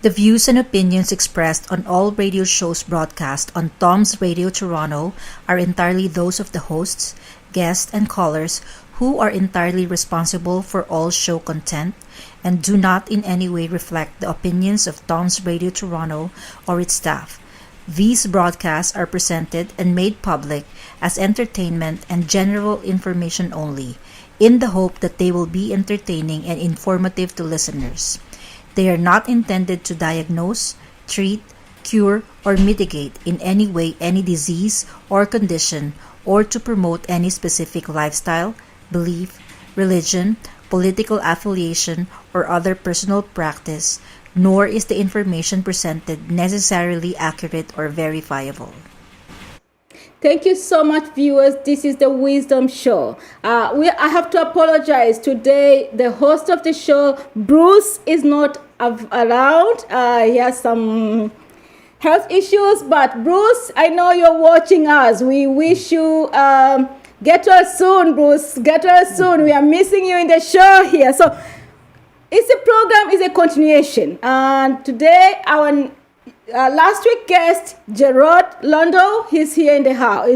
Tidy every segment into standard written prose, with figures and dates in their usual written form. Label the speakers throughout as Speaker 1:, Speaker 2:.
Speaker 1: The views and opinions expressed on all radio shows broadcast on Tom's Radio Toronto are entirely those of the hosts, guests, and callers who are entirely responsible for all show content and do not in any way reflect the opinions of Tom's Radio Toronto or its staff. These broadcasts are presented and made public as entertainment and general information only, in the hope that they will be entertaining and informative to listeners. They are not intended to diagnose, treat, cure, or mitigate in any way any disease or condition, or to promote any specific lifestyle, belief, religion, political affiliation, or other personal practice, nor is the information presented necessarily accurate or verifiable.
Speaker 2: Thank you so much, viewers. This is the Wisdom Show. I have to apologize. Today, the host of the show, Bruce, is not around. He has some health issues. But Bruce, I know you're watching us. We wish you get well soon, Bruce. Get well soon. We are missing you in the show here. So it's a program, is a continuation. And today, our last week guest, Gerard Londo, he's here in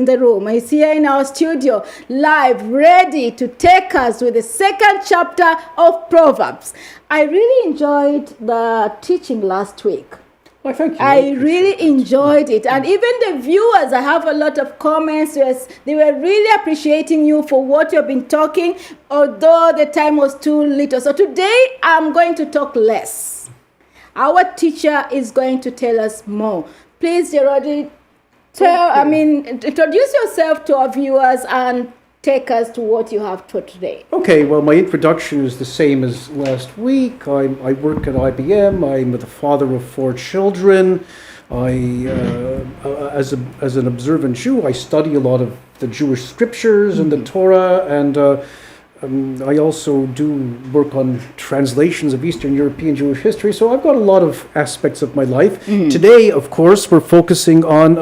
Speaker 2: the room. He's here in our studio, live, ready to take us with the second chapter of Proverbs. I really enjoyed the teaching last week.
Speaker 3: Well, thank you.
Speaker 2: I really enjoyed it. And even the viewers, I have a lot of comments. They were really appreciating you for what you've been talking, although the time was too little. So today, I'm going to talk less. Our teacher is going to tell us more. Please, Gerard, introduce yourself to our viewers and take us to what you have for today.
Speaker 3: Okay, well, my introduction is the same as last week. I work at IBM. I'm the father of 4 children. As an observant Jew, I study a lot of the Jewish scriptures and the Torah, and I also do work on translations of Eastern European Jewish history, so I've got a lot of aspects of my life. Today, of course, we're focusing on,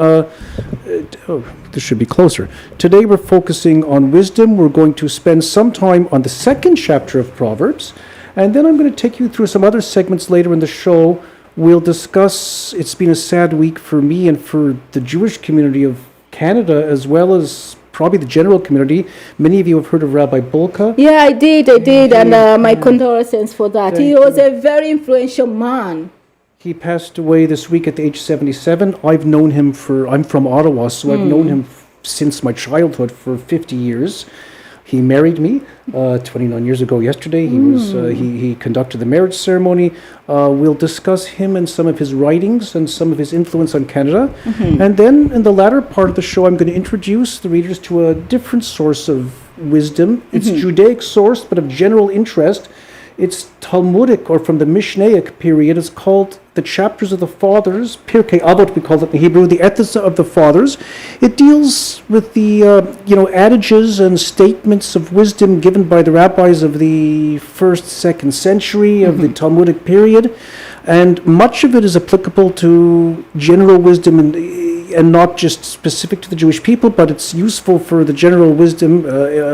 Speaker 3: this should be closer. Today we're focusing on wisdom. We're going to spend some time on the second chapter of Proverbs, and then I'm going to take you through some other segments later in the show. We'll discuss, it's been a sad week for me and for the Jewish community of Canada, as well as probably the general community. Many of you have heard of Rabbi Bulka.
Speaker 2: Yeah, I did, and my condolences for that. He was a very influential man.
Speaker 3: He passed away this week at the age 77. I've known him I'm from Ottawa, so I've known him since my childhood for 50 years. He married me 29 years ago yesterday. He conducted the marriage ceremony. We'll discuss him and some of his writings and some of his influence on Canada. And then in the latter part of the show, I'm going to introduce the readers to a different source of wisdom. It's Judaic source, but of general interest. It's Talmudic, or from the Mishnaic period. It's called the Chapters of the Fathers, Pirkei Avot, we call it in Hebrew, the Ethics of the Fathers. It deals with the adages and statements of wisdom given by the rabbis of the 1st, 2nd century of the Talmudic period, and much of it is applicable to general wisdom and not just specific to the Jewish people, but it's useful for the general wisdom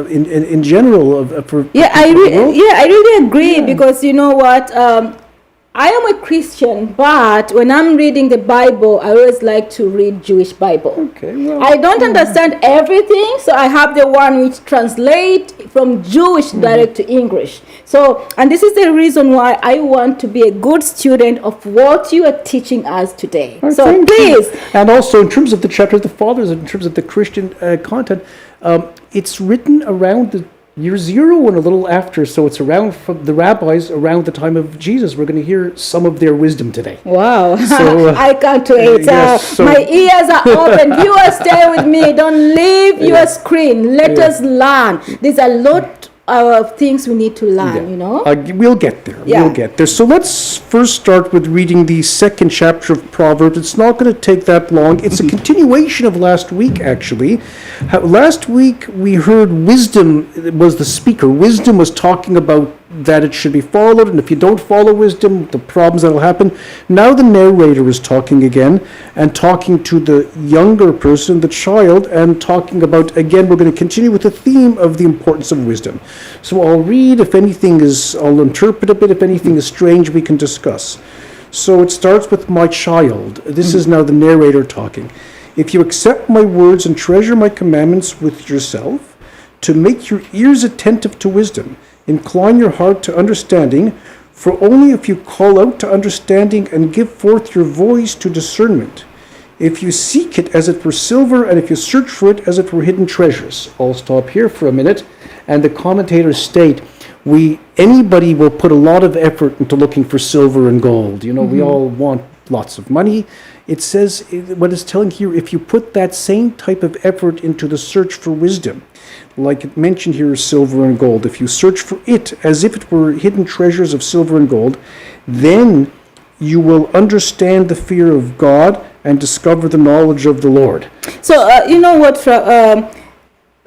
Speaker 3: in general.
Speaker 2: I really agree, because you know what? I am a Christian, but when I'm reading the Bible, I always like to read Jewish Bible.
Speaker 3: Okay, well,
Speaker 2: I don't understand everything, so I have the one which translates from Jewish direct to English. So, and this is the reason why I want to be a good student of what you are teaching us today. So please.
Speaker 3: And also in terms of the Chapter of the Fathers, in terms of the Christian content, it's written around the year 0 and a little after, so it's around from the rabbis around the time of Jesus. We're going to hear some of their wisdom today.
Speaker 2: Wow. So, I can't wait. My ears are open. Viewers, stay with me. Don't leave your screen. Let us learn. There's a lot of things we need to learn,
Speaker 3: We'll get there. We'll get there. So let's first start with reading the second chapter of Proverbs. It's not going to take that long. It's a continuation of last week, actually. Last week we heard wisdom was the speaker. Wisdom was talking about that it should be followed, and if you don't follow wisdom, the problems that will happen. Now the narrator is talking again, and talking to the younger person, the child, and talking about, again, we're going to continue with the theme of the importance of wisdom. So I'll read. If anything I'll interpret a bit. If anything is strange, we can discuss. So it starts with my child. This is now the narrator talking. If you accept my words and treasure my commandments with yourself, to make your ears attentive to wisdom, incline your heart to understanding, for only if you call out to understanding and give forth your voice to discernment, if you seek it as it were silver, and if you search for it as it were hidden treasures. I'll stop here for a minute, and the commentators state, anybody will put a lot of effort into looking for silver and gold. You know, we all want lots of money. It says, what it's telling here, if you put that same type of effort into the search for wisdom, like it mentioned here, silver and gold, if you search for it as if it were hidden treasures of silver and gold, then you will understand the fear of God and discover the knowledge of the Lord.
Speaker 2: So, you know what,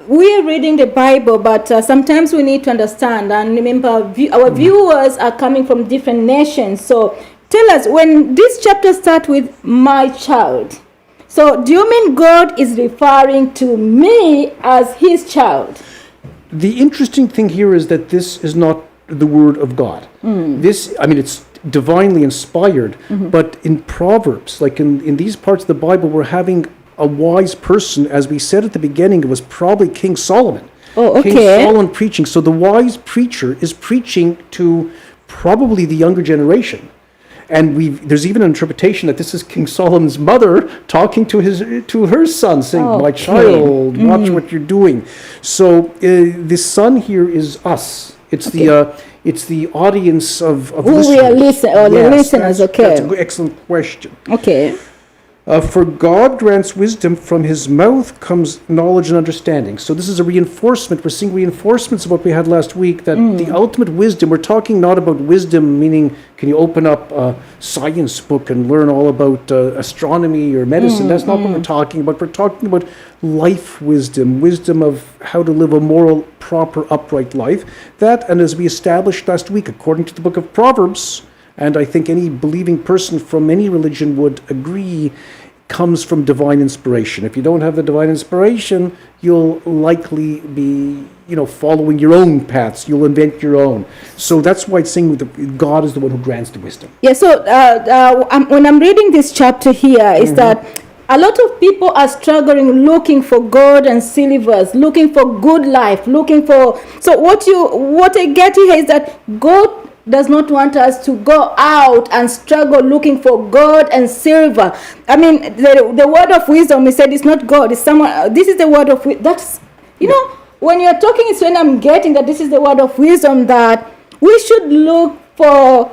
Speaker 2: we are reading the Bible, but sometimes we need to understand and remember our viewers are coming from different nations. So tell us, when this chapter starts with my child, so do you mean God is referring to me as his child?
Speaker 3: The interesting thing here is that this is not the word of God. This, I mean, it's divinely inspired, but in Proverbs, like in these parts of the Bible, we're having a wise person. As we said at the beginning, it was probably King Solomon.
Speaker 2: Oh, okay.
Speaker 3: King Solomon preaching. So the wise preacher is preaching to probably the younger generation. And there's even an interpretation that this is King Solomon's mother talking to her son, saying, my child, watch what you're doing. So the son here is us. It's the audience of
Speaker 2: who we are the listeners.
Speaker 3: That's an excellent question.
Speaker 2: Okay.
Speaker 3: For God grants wisdom, from his mouth comes knowledge and understanding. So this is a reinforcement. We're seeing reinforcements of what we had last week, that the ultimate wisdom, we're talking not about wisdom, meaning can you open up a science book and learn all about astronomy or medicine. That's not what we're talking about. We're talking about life wisdom, wisdom of how to live a moral, proper, upright life. That, and as we established last week, according to the book of Proverbs, and I think any believing person from any religion would agree, comes from divine inspiration. If you don't have the divine inspiration, you'll likely be, following your own paths. You'll invent your own. So that's why it's saying that God is the one who grants the wisdom.
Speaker 2: Yeah, so when I'm reading this chapter here, is that a lot of people are struggling, looking for gold and silvers, looking for good life, looking for... So what I get here is that God does not want us to go out and struggle looking for gold and silver. I mean, the word of wisdom, he said, it's not God, it's someone. This is the word of wisdom. That's, when you're talking, it's when I'm getting that this is the word of wisdom, that we should look for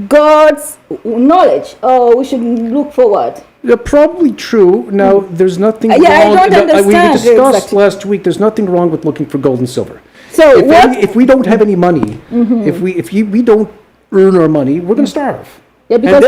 Speaker 2: God's knowledge, or we should look forward.
Speaker 3: Yeah, probably true. Now, there's nothing wrong.
Speaker 2: I don't understand.
Speaker 3: We discussed last week, there's nothing wrong with looking for gold and silver.
Speaker 2: So
Speaker 3: if we don't have any money, if we don't earn our money, we're going to starve.
Speaker 2: Yeah, because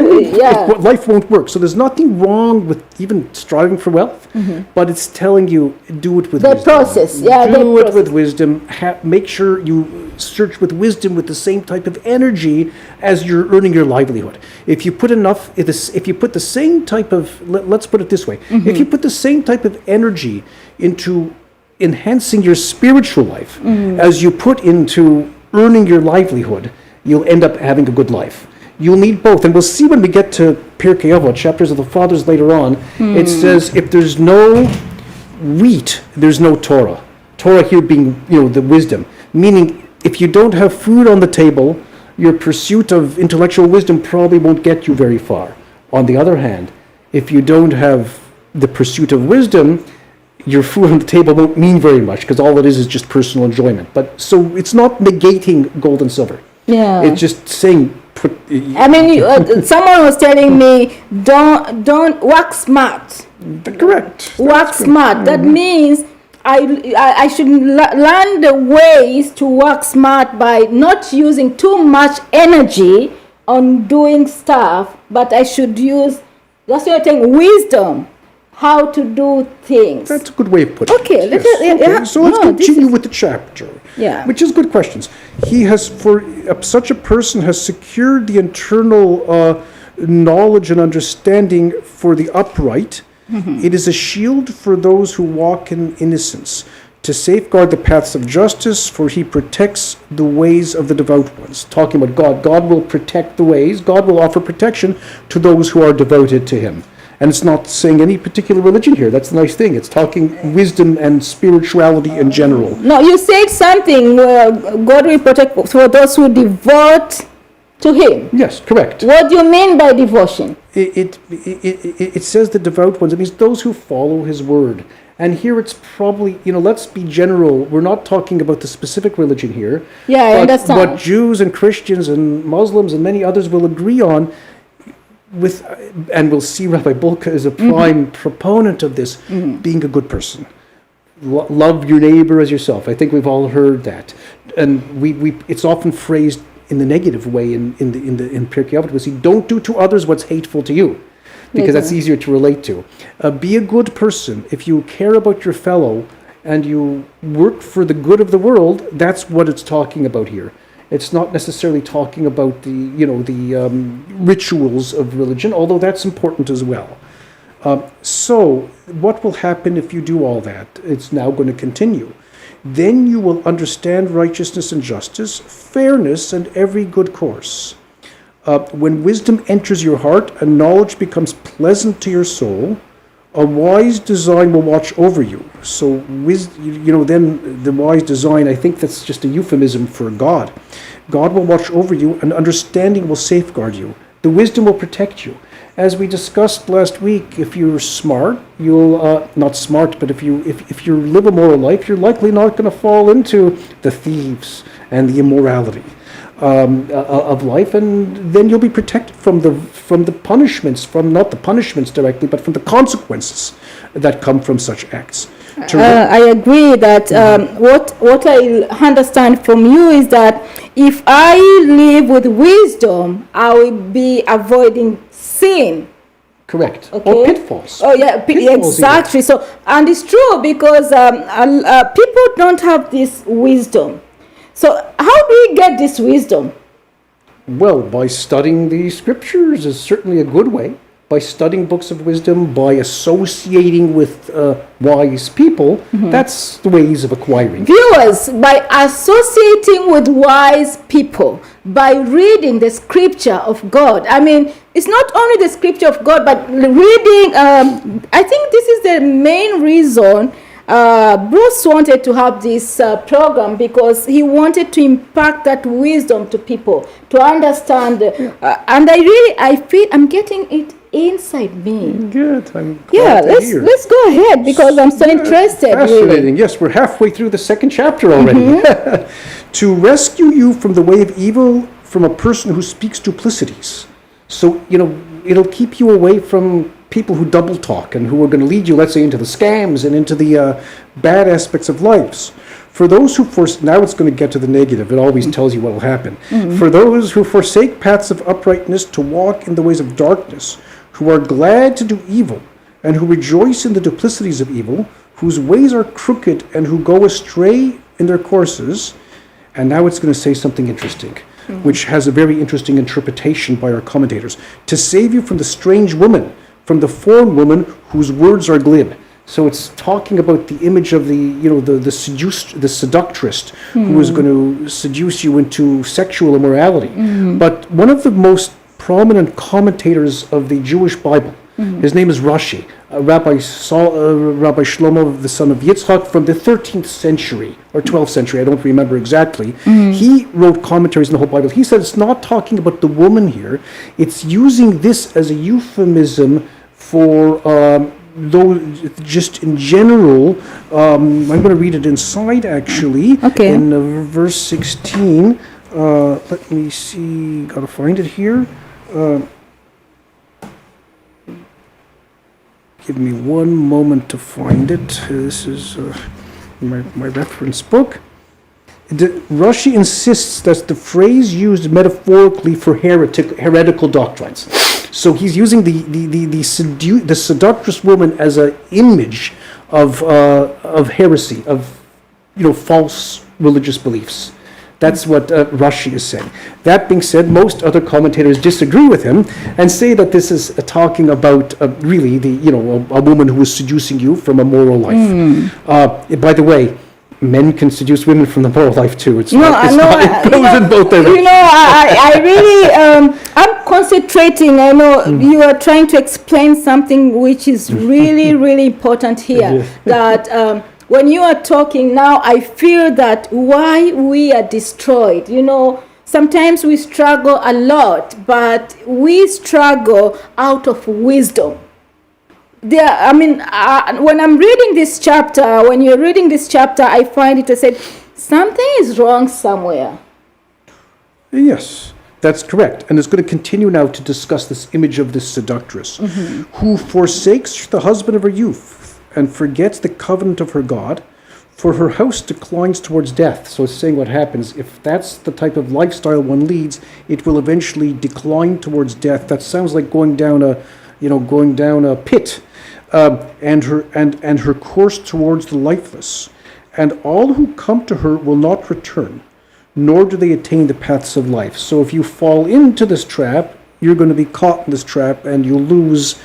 Speaker 3: life won't work. So there's nothing wrong with even striving for wealth, but it's telling you, do it with wisdom.
Speaker 2: Process. Yeah,
Speaker 3: do it with wisdom. Make sure you search with wisdom with the same type of energy as you're earning your livelihood. If you put the same type of, let's put it this way, if you put the same type of energy into enhancing your spiritual life as you put into earning your livelihood, you'll end up having a good life. You'll need both. And we'll see when we get to Pirkei Avot, chapters of the Fathers later on, it says, if there's no wheat, there's no Torah. Torah here being, the wisdom. Meaning, if you don't have food on the table, your pursuit of intellectual wisdom probably won't get you very far. On the other hand, if you don't have the pursuit of wisdom, your food on the table won't mean very much, because all it is just personal enjoyment. But so it's not negating gold and silver.
Speaker 2: Yeah.
Speaker 3: It's just saying.
Speaker 2: Someone was telling me, don't work smart.
Speaker 3: Correct.
Speaker 2: Work smart. That means I should learn the ways to work smart by not using too much energy on doing stuff, but I should use, that's what I'm saying, wisdom. How to do things.
Speaker 3: That's a good way of putting it.
Speaker 2: Okay,
Speaker 3: so let's continue with the chapter.
Speaker 2: Yeah.
Speaker 3: Which is good questions. He has, such a person has secured the internal knowledge and understanding for the upright. It is a shield for those who walk in innocence, to safeguard the paths of justice, for he protects the ways of the devout ones. Talking about God. God will protect the ways. God will offer protection to those who are devoted to him. And it's not saying any particular religion here. That's the nice thing. It's talking wisdom and spirituality in general.
Speaker 2: No, you said something where God will protect for those who devote to him.
Speaker 3: Yes, correct.
Speaker 2: What do you mean by devotion?
Speaker 3: It says the devout ones. It means those who follow his word. And here it's probably, let's be general. We're not talking about the specific religion here.
Speaker 2: Yeah, I understand.
Speaker 3: What Jews and Christians and Muslims and many others will agree on with, and we'll see Rabbi Bulka is a prime proponent of this, being a good person. Love your neighbor as yourself. I think we've all heard that. And it's often phrased in the negative way in Pirkei Avot. We see, don't do to others what's hateful to you, because that's easier to relate to. Be a good person. If you care about your fellow and you work for the good of the world, that's what it's talking about here. It's not necessarily talking about the rituals of religion, although that's important as well. So what will happen if you do all that? It's now going to continue. Then you will understand righteousness and justice, fairness, and every good course. When wisdom enters your heart and knowledge becomes pleasant to your soul, a wise design will watch over you. So, then the wise design, I think that's just a euphemism for God. God will watch over you, and understanding will safeguard you. The wisdom will protect you. As we discussed last week, if you're smart, you'll not smart, but if you live a moral life, you're likely not going to fall into the thieves and the immorality of life, and then you'll be protected from the punishments, from not the punishments directly, but from the consequences that come from such acts.
Speaker 2: I agree that what I understand from you is that if I live with wisdom, I will be avoiding sin.
Speaker 3: Correct.
Speaker 2: Okay.
Speaker 3: Or pitfalls.
Speaker 2: Oh yeah,
Speaker 3: Pitfalls
Speaker 2: exactly.
Speaker 3: even.
Speaker 2: So, and it's true because people don't have this wisdom. So how do we get this wisdom?
Speaker 3: Well, by studying the scriptures is certainly a good way. By studying books of wisdom, by associating with wise people, that's the ways of acquiring.
Speaker 2: Viewers, by associating with wise people, by reading the scripture of God. I mean, it's not only the scripture of God, but reading, I think this is the main reason Bruce wanted to have this program, because he wanted to impart that wisdom to people, to understand. And I feel I'm getting it inside me.
Speaker 3: Good. I'm glad to hear.
Speaker 2: Let's go ahead, because I'm so interested.
Speaker 3: Fascinating.
Speaker 2: Really.
Speaker 3: Yes, we're halfway through the second chapter already. To rescue you from the way of evil, from a person who speaks duplicities. So, it'll keep you away from people who double talk and who are going to lead you, let's say, into the scams and into the bad aspects of lives. For those who now it's going to get to the negative. It always tells you what will happen. For those who forsake paths of uprightness to walk in the ways of darkness, who are glad to do evil, and who rejoice in the duplicities of evil, whose ways are crooked and who go astray in their courses. And now it's going to say something interesting, which has a very interesting interpretation by our commentators. To save you from the strange woman, from the foreign woman whose words are glib. So it's talking about the image of the seductress who is going to seduce you into sexual immorality. But one of the most prominent commentators of the Jewish Bible, his name is Rashi, Rabbi Shlomo, the son of Yitzchak, from the 13th century or 12th century, I don't remember exactly. He wrote commentaries in the whole Bible. He said it's not talking about the woman here. It's using this as a euphemism for those, just in general. I'm going to read it inside, actually.
Speaker 2: Okay.
Speaker 3: In verse 16. Let me see. Got to find it here. Give me one moment to find it. This is my reference book. Rashi insists that the phrase used metaphorically for heretical doctrines. So he's using the seductress woman as an image of heresy, of false religious beliefs. That's what Rashi is saying. That being said, most other commentators disagree with him and say that this is talking about really a woman who is seducing you from a moral life. By the way, men can seduce women from the moral life too. It's
Speaker 2: No,
Speaker 3: not, it's not, it goes in both directions.
Speaker 2: I really, I'm concentrating. I know you are trying to explain something which is really, really important here. That when you are talking now, I feel that why we are destroyed. Sometimes we struggle a lot, but we struggle out of wisdom. When I'm reading this chapter, when you're reading this chapter, I find it to say something is wrong somewhere.
Speaker 3: Yes, that's correct. And it's going to continue now to discuss this image of this seductress who forsakes the husband of her youth and forgets the covenant of her God, for her house declines towards death. So it's saying what happens if that's the type of lifestyle one leads, it will eventually decline towards death. That sounds like going down a pit. And her course towards the lifeless, and all who come to her will not return, nor do they attain the paths of life. So if you fall into this trap, you're going to be caught in this trap, and you lose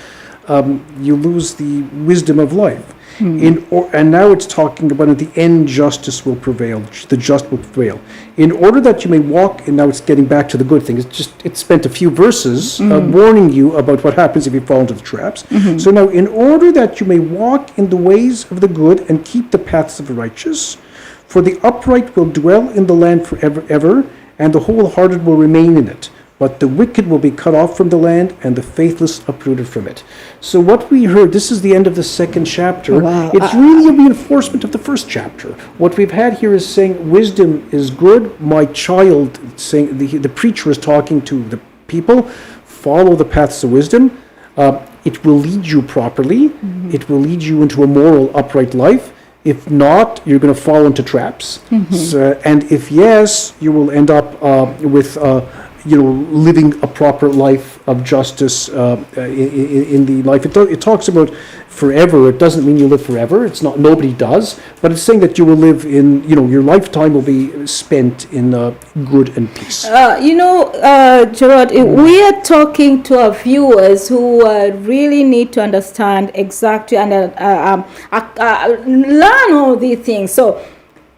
Speaker 3: the wisdom of life. And now it's talking about at the end justice will prevail, the just will prevail. In order that you may walk, and now it's getting back to the good thing. It spent a few verses warning you about what happens if you fall into the traps. So now, in order that you may walk in the ways of the good and keep the paths of the righteous, for the upright will dwell in the land forever, ever, and the wholehearted will remain in it. But the wicked will be cut off from the land, and the faithless uprooted from it. So what we heard, this is the end of the second chapter.
Speaker 2: Wow.
Speaker 3: It's really a reinforcement of the first chapter. What we've had here is saying wisdom is good. My child, saying the preacher is talking to the people, follow the paths of wisdom. It will lead you properly. It will lead you into a moral, upright life. If not, you're going to fall into traps. And if yes, you will end up with living a proper life of justice in the life. It talks about forever. It doesn't mean you live forever. It's not. Nobody does. But it's saying that you will live in. Your lifetime will be spent in good and peace.
Speaker 2: Gerard, we are talking to our viewers who really need to understand exactly and learn all these things. So,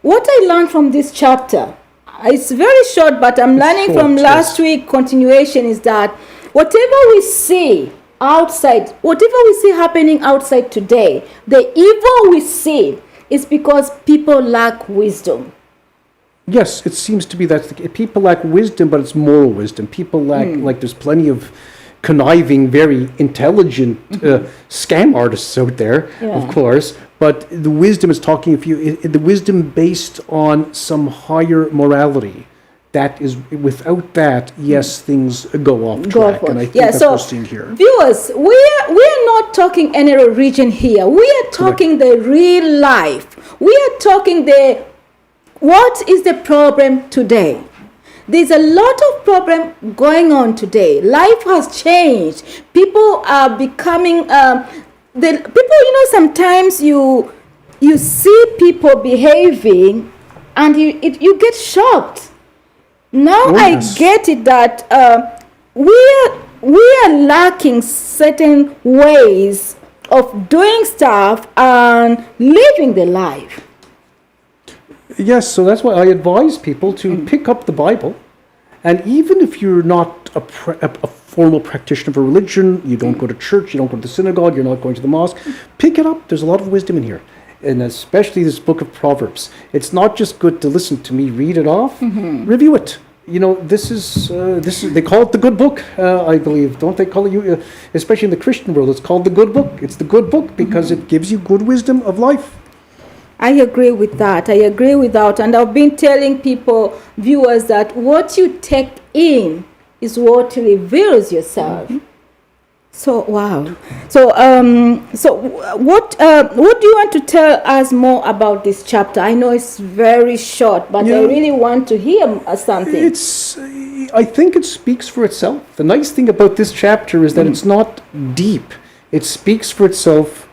Speaker 2: what I learned from this chapter. It's very short, but I'm learning from last week continuation is that whatever we see outside, whatever we see happening outside today, the evil we see is because people lack wisdom.
Speaker 3: Yes, it seems to be that people lack wisdom, but it's moral wisdom. People lack, there's plenty of conniving, very intelligent scam artists out there, of course. But the wisdom is talking, the wisdom based on some higher morality. That is, without that, yes, things go off track. And I think that's what we're seeing here.
Speaker 2: Viewers, we are not talking any religion here. We are talking the real life. We are talking what is the problem today? There's a lot of problem going on today. Life has changed. People are becoming sometimes you see people behaving and you get shocked. Now I get it that we are lacking certain ways of doing stuff and living the life.
Speaker 3: Yes, so that's why I advise people to pick up the Bible, and even if you're not a formal practitioner of a religion, you don't go to church, you don't go to the synagogue, you're not going to the mosque, pick it up. There's a lot of wisdom in here, and especially this book of Proverbs. It's not just good to listen to me read it off, review it. This is they call it the good book, I believe. Don't they call it, especially in the Christian world, it's called the good book. It's the good book because it gives you good wisdom of life.
Speaker 2: I agree with that. And I've been telling people, viewers, that what you take in is what reveals yourself. So wow. So what do you want to tell us more about this chapter? I know it's very short, but I really want to hear something.
Speaker 3: I think it speaks for itself. The nice thing about this chapter is that it's not deep. It speaks for itself.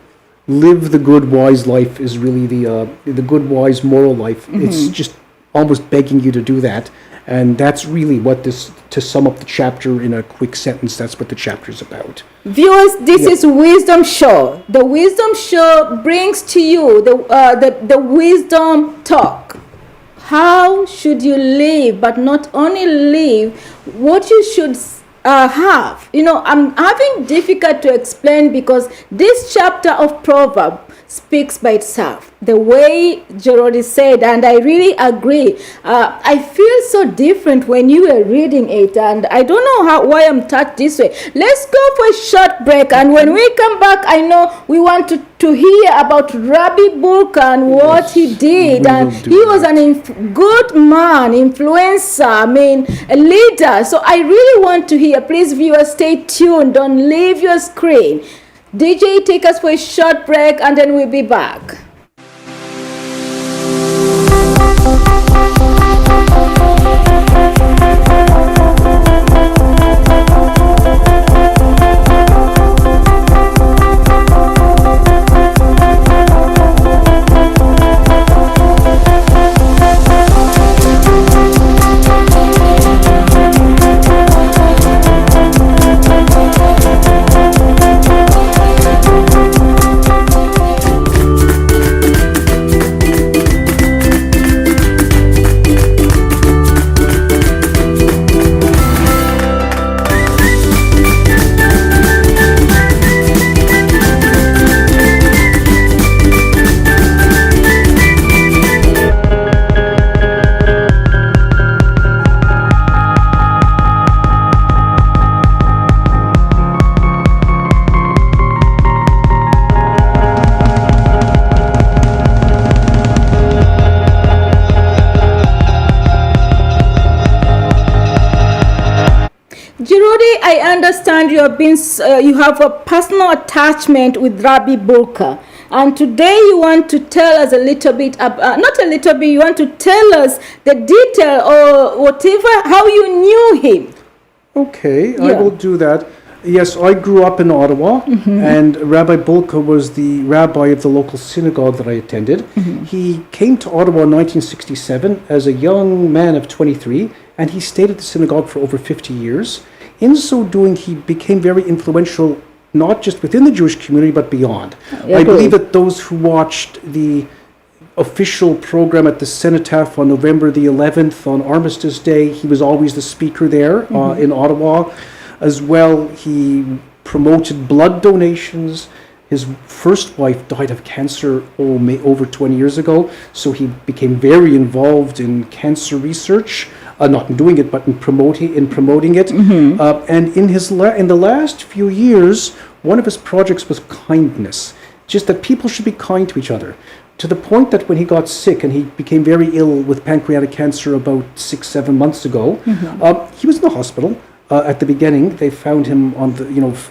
Speaker 3: Live the good, wise life is really the good, wise, moral life. It's just almost begging you to do that. And that's really what this, to sum up the chapter in a quick sentence, that's what the chapter is about.
Speaker 2: Viewers, this is Wisdom Show. The Wisdom Show brings to you the wisdom talk. How should you live, but not only live, what you should have. You know, I'm having difficult to explain because this chapter of Proverbs speaks by itself. The way Jerody said, and I really agree. I feel so different when you were reading it, and I don't know why I'm touched this way. Let's go for a short break, and when we come back, I know we want to hear about Rabbi Burka and what he did, and he was an good man, influencer, I mean, a leader. So I really want to hear. Please, viewers, stay tuned. Don't leave your screen. DJ, take us for a short break, and then we'll be back. I understand you have a personal attachment with Rabbi Burka, and today you want to tell us a little bit, not a little bit, you want to tell us the detail or whatever, how you knew him.
Speaker 3: Okay, yeah. I will do that. Yes, I grew up in Ottawa, and Rabbi Burka was the rabbi of the local synagogue that I attended. He came to Ottawa in 1967 as a young man of 23, and he stayed at the synagogue for over 50 years. In so doing, he became very influential, not just within the Jewish community, but beyond. I believe that those who watched the official program at the Cenotaph on November the 11th, on Armistice Day, he was always the speaker there in Ottawa. As well, he promoted blood donations. His first wife died of cancer over 20 years ago, so he became very involved in cancer research. Not in doing it, but in promoting it. And in the last few years, one of his projects was kindness, just that people should be kind to each other. To the point that when he got sick and he became very ill with pancreatic cancer about 6-7 months ago, he was in the hospital. At the beginning, they found him on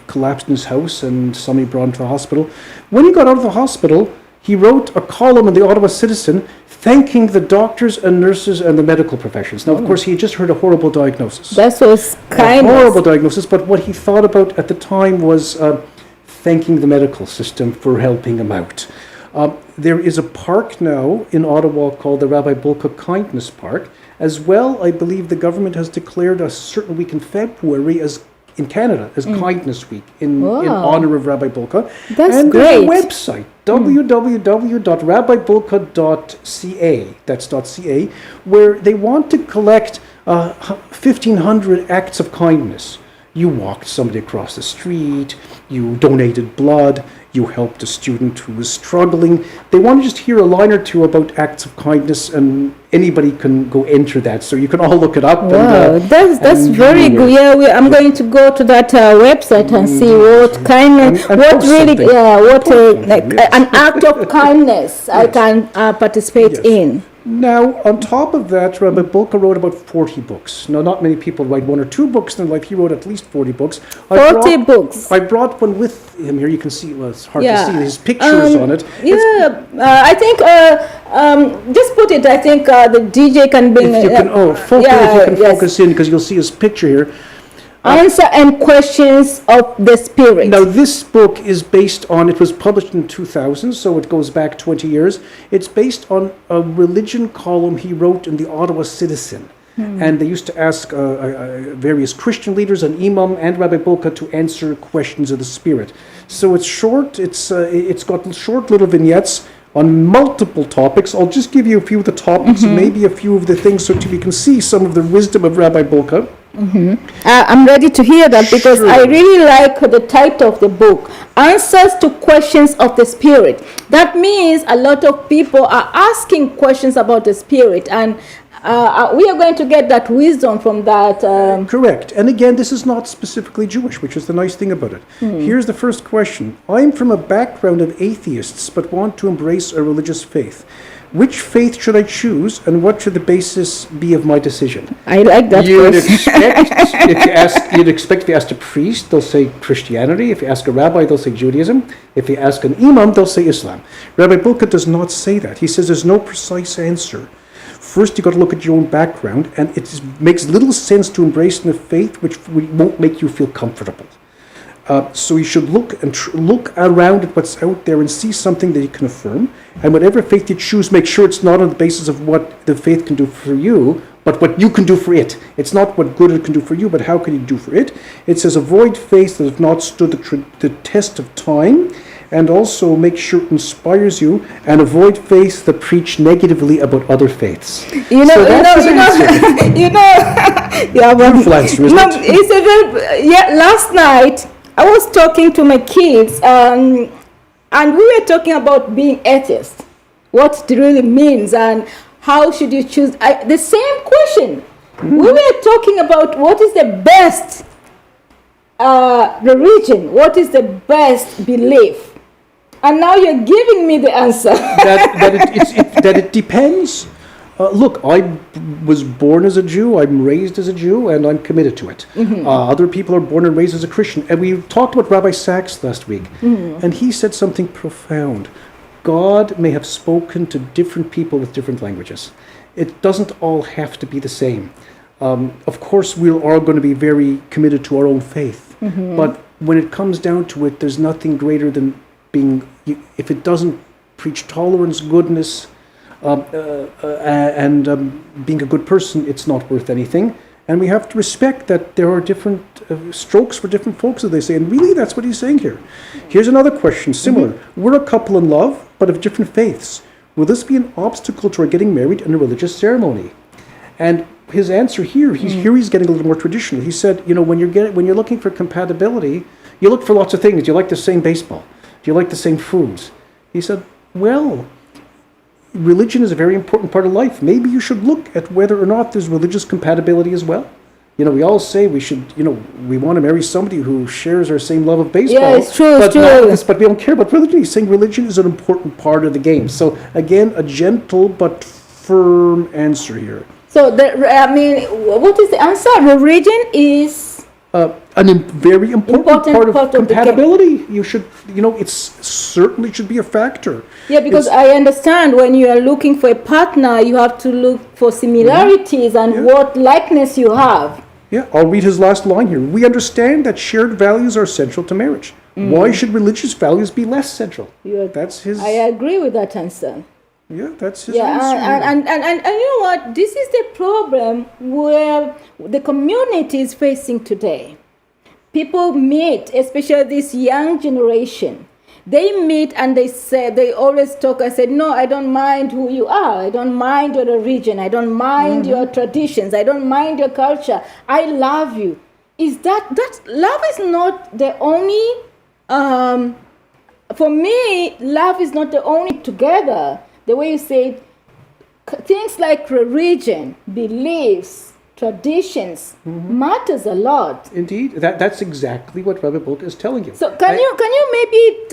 Speaker 3: collapsed in his house, and somebody brought him to the hospital. When he got out of the hospital, he wrote a column in the Ottawa Citizen thanking the doctors and nurses and the medical professions. Now, of course, he had just heard a horrible diagnosis.
Speaker 2: That was kind
Speaker 3: of a horrible diagnosis, but what he thought about at the time was thanking the medical system for helping him out. There is a park now in Ottawa called the Rabbi Burka Kindness Park. As well, I believe the government has declared a certain week in February in Canada as Kindness Week in honor of Rabbi Burka.
Speaker 2: That's
Speaker 3: and
Speaker 2: great.
Speaker 3: There's a website, www.rabbiburka.ca, that's .ca, where they want to collect 1,500 acts of kindness. You walked somebody across the street, you donated blood, you helped a student who was struggling. They want to just hear a line or two about acts of kindness, and anybody can go enter that. So you can all look it up.
Speaker 2: Wow, that's very good. Yeah, I'm going to go to that website and see what kindness, an act of kindness I can participate in.
Speaker 3: Now, on top of that, Rabbi Burka wrote about 40 books. Now, not many people write 1 or 2 books in their life. He wrote at least 40 books.
Speaker 2: 40 books.
Speaker 3: I brought one with him here. You can see, well, it's hard to see his pictures on it.
Speaker 2: I think, just put it, I think the DJ can bring
Speaker 3: if you can, focus in, because you'll see his picture here.
Speaker 2: Answer and questions of the Spirit.
Speaker 3: Now, this book is based on, it was published in 2000, so it goes back 20 years. It's based on a religion column he wrote in the Ottawa Citizen. And they used to ask various Christian leaders, an imam and Rabbi Bulka, to answer questions of the Spirit. So it's short, it's got short little vignettes on multiple topics. I'll just give you a few of the topics and maybe a few of the things so you can see some of the wisdom of Rabbi Bulka.
Speaker 2: I'm ready to hear that because
Speaker 3: Sure.
Speaker 2: I really like the title of the book, Answers to Questions of the Spirit. That means a lot of people are asking questions about the Spirit, and we are going to get that wisdom from that.
Speaker 3: Correct. And again, this is not specifically Jewish, which is the nice thing about it. Here's the first question. I'm from a background of atheists, but want to embrace a religious faith. Which faith should I choose, and what should the basis be of my decision?
Speaker 2: I like that
Speaker 3: You'd
Speaker 2: question.
Speaker 3: expect if you ask a priest, they'll say Christianity. If you ask a rabbi, they'll say Judaism. If you ask an imam, they'll say Islam. Rabbi Bulka does not say that. He says there's no precise answer. First, you've got to look at your own background, and it makes little sense to embrace a faith which won't make you feel comfortable. So you should look around at what's out there and see something that you can affirm. And whatever faith you choose, make sure it's not on the basis of what the faith can do for you, but what you can do for it. It's not what good it can do for you, but how can you do for it. It says avoid faiths that have not stood the test of time, and also make sure it inspires you, and avoid faiths that preach negatively about other faiths. Beautiful answer, isn't it?
Speaker 2: It's a very, last night I was talking to my kids, and we were talking about being atheist, what it really means, and how should you choose. The same question. We were talking about what is the best religion, what is the best belief. And now you're giving me the answer.
Speaker 3: that it depends. Look, I was born as a Jew, I'm raised as a Jew, and I'm committed to it. Other people are born and raised as a Christian. And we talked about Rabbi Sachs last week, and he said something profound. God may have spoken to different people with different languages. It doesn't all have to be the same. Of course, we're all going to be very committed to our own faith. But when it comes down to it, there's nothing greater than if it doesn't preach tolerance, goodness, and being a good person, it's not worth anything. And we have to respect that there are different strokes for different folks, as they say. And really, that's what he's saying here. Here's another question, similar. We're a couple in love, but of different faiths. Will this be an obstacle to our getting married in a religious ceremony? And his answer here, he's getting a little more traditional. He said, when you're looking for compatibility, you look for lots of things. Do you like the same baseball? Do you like the same foods? He said, well, religion is a very important part of life. Maybe you should look at whether or not there's religious compatibility as well. We all say we should, we want to marry somebody who shares our same love of baseball.
Speaker 2: Yeah, it's true,
Speaker 3: But we don't care about religion. He's saying religion is an important part of the game. So again, a gentle but firm answer here.
Speaker 2: So, what is the answer? Religion is
Speaker 3: very important part of compatibility. You should, it certainly should be a factor.
Speaker 2: Yeah, because I understand when you are looking for a partner, you have to look for similarities and what likeness you have.
Speaker 3: Yeah, I'll read his last line here. We understand that shared values are central to marriage. Why should religious values be less central? That's his.
Speaker 2: I agree with that answer.
Speaker 3: Yeah, that's his answer.
Speaker 2: And you know what? This is the problem where the community is facing today. People meet, especially this young generation. They meet and they always talk. I said, no, I don't mind who you are. I don't mind your religion. I don't mind your traditions. I don't mind your culture. I love you. Is that love is not the only, for me, love is not the only together. The way you say things like religion, beliefs, traditions matters a lot.
Speaker 3: Indeed, that's exactly what Rabbi Bulka is telling you.
Speaker 2: So can you maybe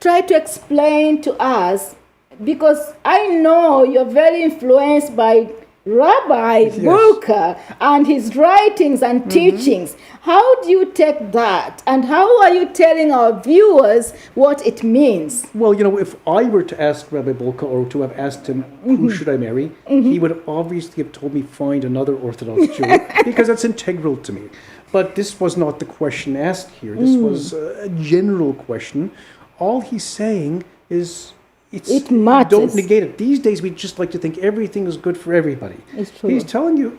Speaker 2: try to explain to us, because I know you're very influenced by Rabbi Bulka and his writings and teachings. How do you take that, and how are you telling our viewers what it means?
Speaker 3: Well, if I were to ask Rabbi Bulka, or to have asked him, who should I marry, he would obviously have told me, find another Orthodox Jew, because that's integral to me. But this was not the question asked here. This was a general question. All he's saying is
Speaker 2: It matters.
Speaker 3: don't negate it. These days we just like to think everything is good for everybody.
Speaker 2: It's true.
Speaker 3: He's telling you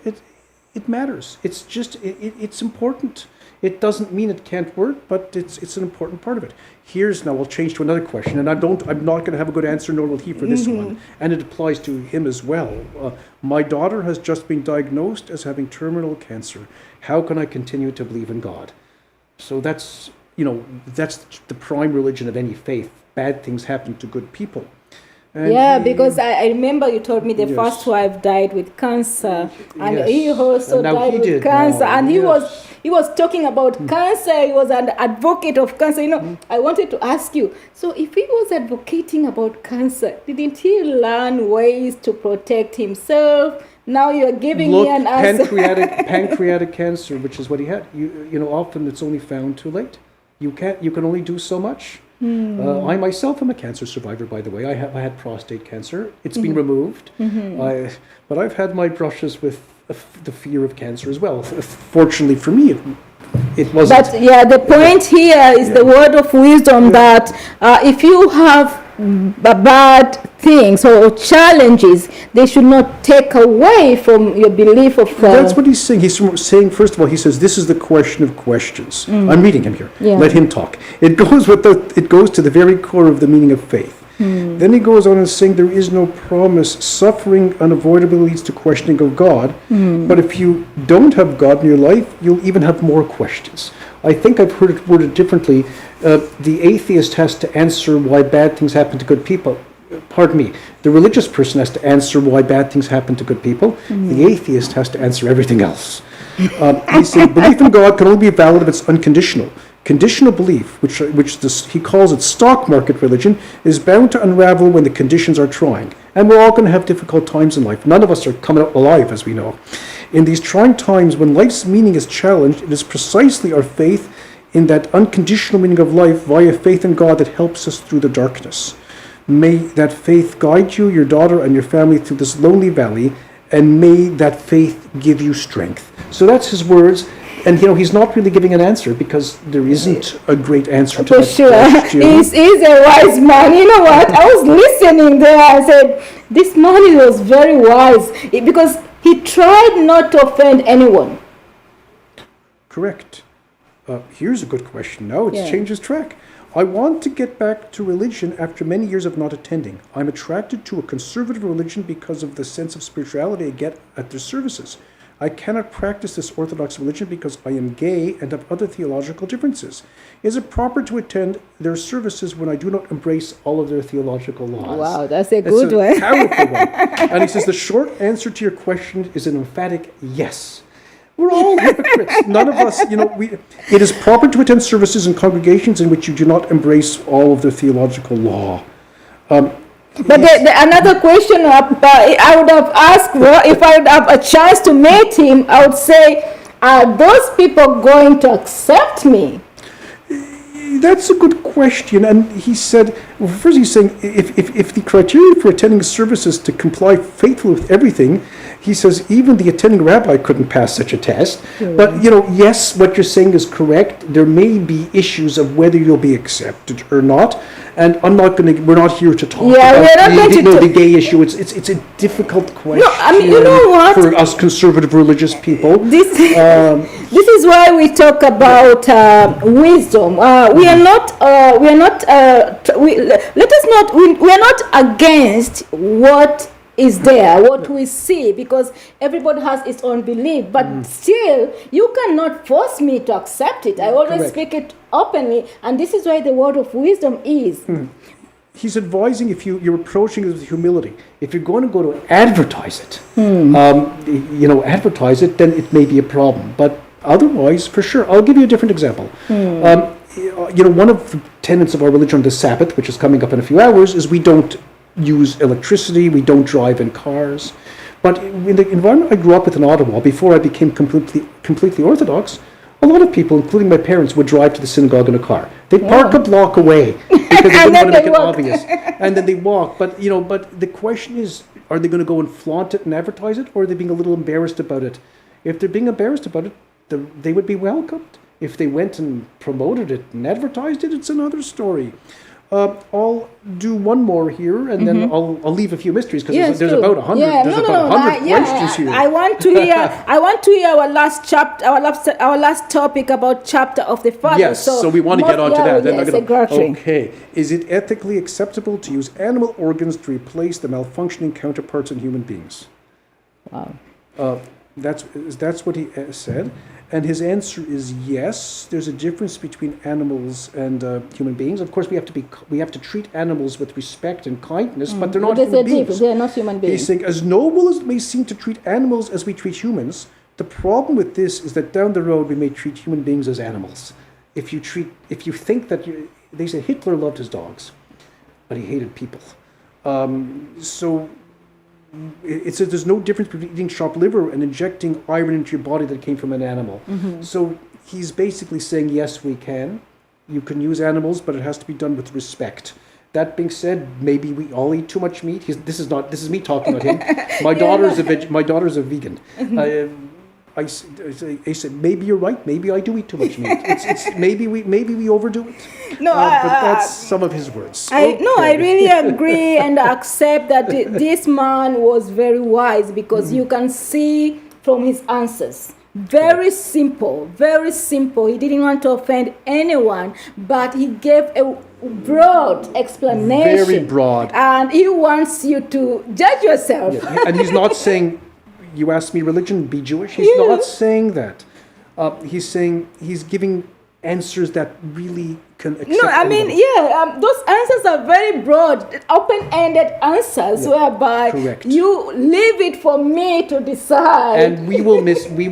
Speaker 3: it matters. It's just it's important. It doesn't mean it can't work, but it's an important part of it. Now I'll change to another question, and I'm not going to have a good answer, nor will he, for this one, and it applies to him as well. My daughter has just been diagnosed as having terminal cancer. How can I continue to believe in God? So that's the prime religion of any faith. Bad things happen to good people. And
Speaker 2: because I remember you told me the
Speaker 3: Yes.
Speaker 2: first wife died with cancer, and
Speaker 3: Yes.
Speaker 2: he also
Speaker 3: And now
Speaker 2: died
Speaker 3: he
Speaker 2: with
Speaker 3: did
Speaker 2: cancer,
Speaker 3: now,
Speaker 2: and
Speaker 3: yes.
Speaker 2: he was talking about cancer. He was an advocate of cancer. I wanted to ask you. So, if he was advocating about cancer, didn't he learn ways to protect himself? Now you are giving me an answer.
Speaker 3: pancreatic cancer, which is what he had. Often it's only found too late. You can only do so much. I myself am a cancer survivor, by the way. I had prostate cancer. It's been removed. But I've had my brushes with the fear of cancer as well. Fortunately for me, it wasn't.
Speaker 2: But the point here is the word of wisdom that if you have bad things or challenges, they should not take away from your belief of
Speaker 3: That's what he's saying. He's saying, first of all, he says, this is the question of questions. I'm reading him here.
Speaker 2: Yeah.
Speaker 3: Let him talk. It goes to the very core of the meaning of faith. Then he goes on and saying there is no promise. Suffering unavoidably leads to questioning of God. But if you don't have God in your life, you'll even have more questions. I think I've heard it worded differently. The atheist has to answer why bad things happen to good people. Pardon me. The religious person has to answer why bad things happen to good people. The atheist has to answer everything else. He said belief in God can only be valid if it's unconditional. Conditional belief, which he calls it stock market religion, is bound to unravel when the conditions are trying. And we're all going to have difficult times in life. None of us are coming out alive, as we know. In these trying times, when life's meaning is challenged, it is precisely our faith in that unconditional meaning of life via faith in God that helps us through the darkness. May that faith guide you, your daughter, and your family through this lonely valley, and may that faith give you strength. So that's his words. And he's not really giving an answer because there isn't a great answer to
Speaker 2: For
Speaker 3: that
Speaker 2: sure.
Speaker 3: question.
Speaker 2: He's a wise man. You know what? I was listening there. I said, this man was very wise because he tried not to offend anyone.
Speaker 3: Correct. Here's a good question now. It changes track. I want to get back to religion after many years of not attending. I'm attracted to a conservative religion because of the sense of spirituality I get at their services. I cannot practice this Orthodox religion because I am gay and have other theological differences. Is it proper to attend their services when I do not embrace all of their theological laws?
Speaker 2: Wow, that's a good one.
Speaker 3: Powerful one. And he says the short answer to your question is an emphatic yes. We're all hypocrites. None of us, it is proper to attend services in congregations in which you do not embrace all of the theological law.
Speaker 2: But another question I would have asked, if I would have a chance to meet him, I would say, are those people going to accept me?
Speaker 3: That's a good question. And he said, first he's saying, if the criteria for attending services to comply faithfully with everything, he says even the attending rabbi couldn't pass such a test. But, yes, what you're saying is correct. There may be issues of whether you'll be accepted or not. And we're not here to talk about the gay issue. It's a difficult question for us conservative religious people.
Speaker 2: This is why we talk about wisdom. We are not against what is there, what we see, because everybody has its own belief, but still you cannot force me to accept it. I always speak it openly, and this is why the word of wisdom is.
Speaker 3: He's advising if you're approaching it with humility. If you're going to go to advertise it, then it may be a problem. But otherwise, for sure, I'll give you a different example. One of the tenets of our religion on the Sabbath, which is coming up in a few hours, is we don't use electricity, we don't drive in cars. But in the environment I grew up with in Ottawa, before I became completely Orthodox, a lot of people, including my parents, would drive to the synagogue in a car. They'd park a block away because they didn't want to make it obvious. And then they walk. But the question is, are they going to go and flaunt it and advertise it, or are they being a little embarrassed about it? If they're being embarrassed about it, they would be welcomed. If they went and promoted it and advertised it, it's another story. I'll do one more here, and then I'll leave a few mysteries because there's about 100. There's about 100 questions here.
Speaker 2: I want to hear. I want to hear our last chapter, our last topic about chapter of the Father.
Speaker 3: Yes, so we want to get on to that.
Speaker 2: Yes, exactly.
Speaker 3: Okay. Is it ethically acceptable to use animal organs to replace the malfunctioning counterparts in human beings?
Speaker 2: Wow.
Speaker 3: That's what he said. And his answer is yes. There's a difference between animals and human beings. Of course, we have to treat animals with respect and kindness, but they're not human beings.
Speaker 2: They're not human beings.
Speaker 3: He's saying, as noble as it may seem to treat animals as we treat humans, the problem with this is that down the road we may treat human beings as animals. If you think that they say Hitler loved his dogs, but he hated people. So there's no difference between eating chopped liver and injecting iron into your body that came from an animal. So he's basically saying, yes, we can. You can use animals, but it has to be done with respect. That being said, maybe we all eat too much meat. This is me talking about him. My daughter's a vegan. I said, maybe you're right. Maybe I do eat too much meat. Maybe we overdo it.
Speaker 2: No,
Speaker 3: but that's some of his words.
Speaker 2: I really agree and accept that this man was very wise because you can see from his answers. Very simple, very simple. He didn't want to offend anyone, but he gave a broad explanation.
Speaker 3: Very broad.
Speaker 2: And he wants you to judge yourself.
Speaker 3: Yeah. And he's not saying, you asked me religion, be Jewish. He's not saying that. He's giving answers that really can accept.
Speaker 2: No, I mean, those answers are very broad, open-ended answers whereby you leave it for me to decide.
Speaker 3: And we will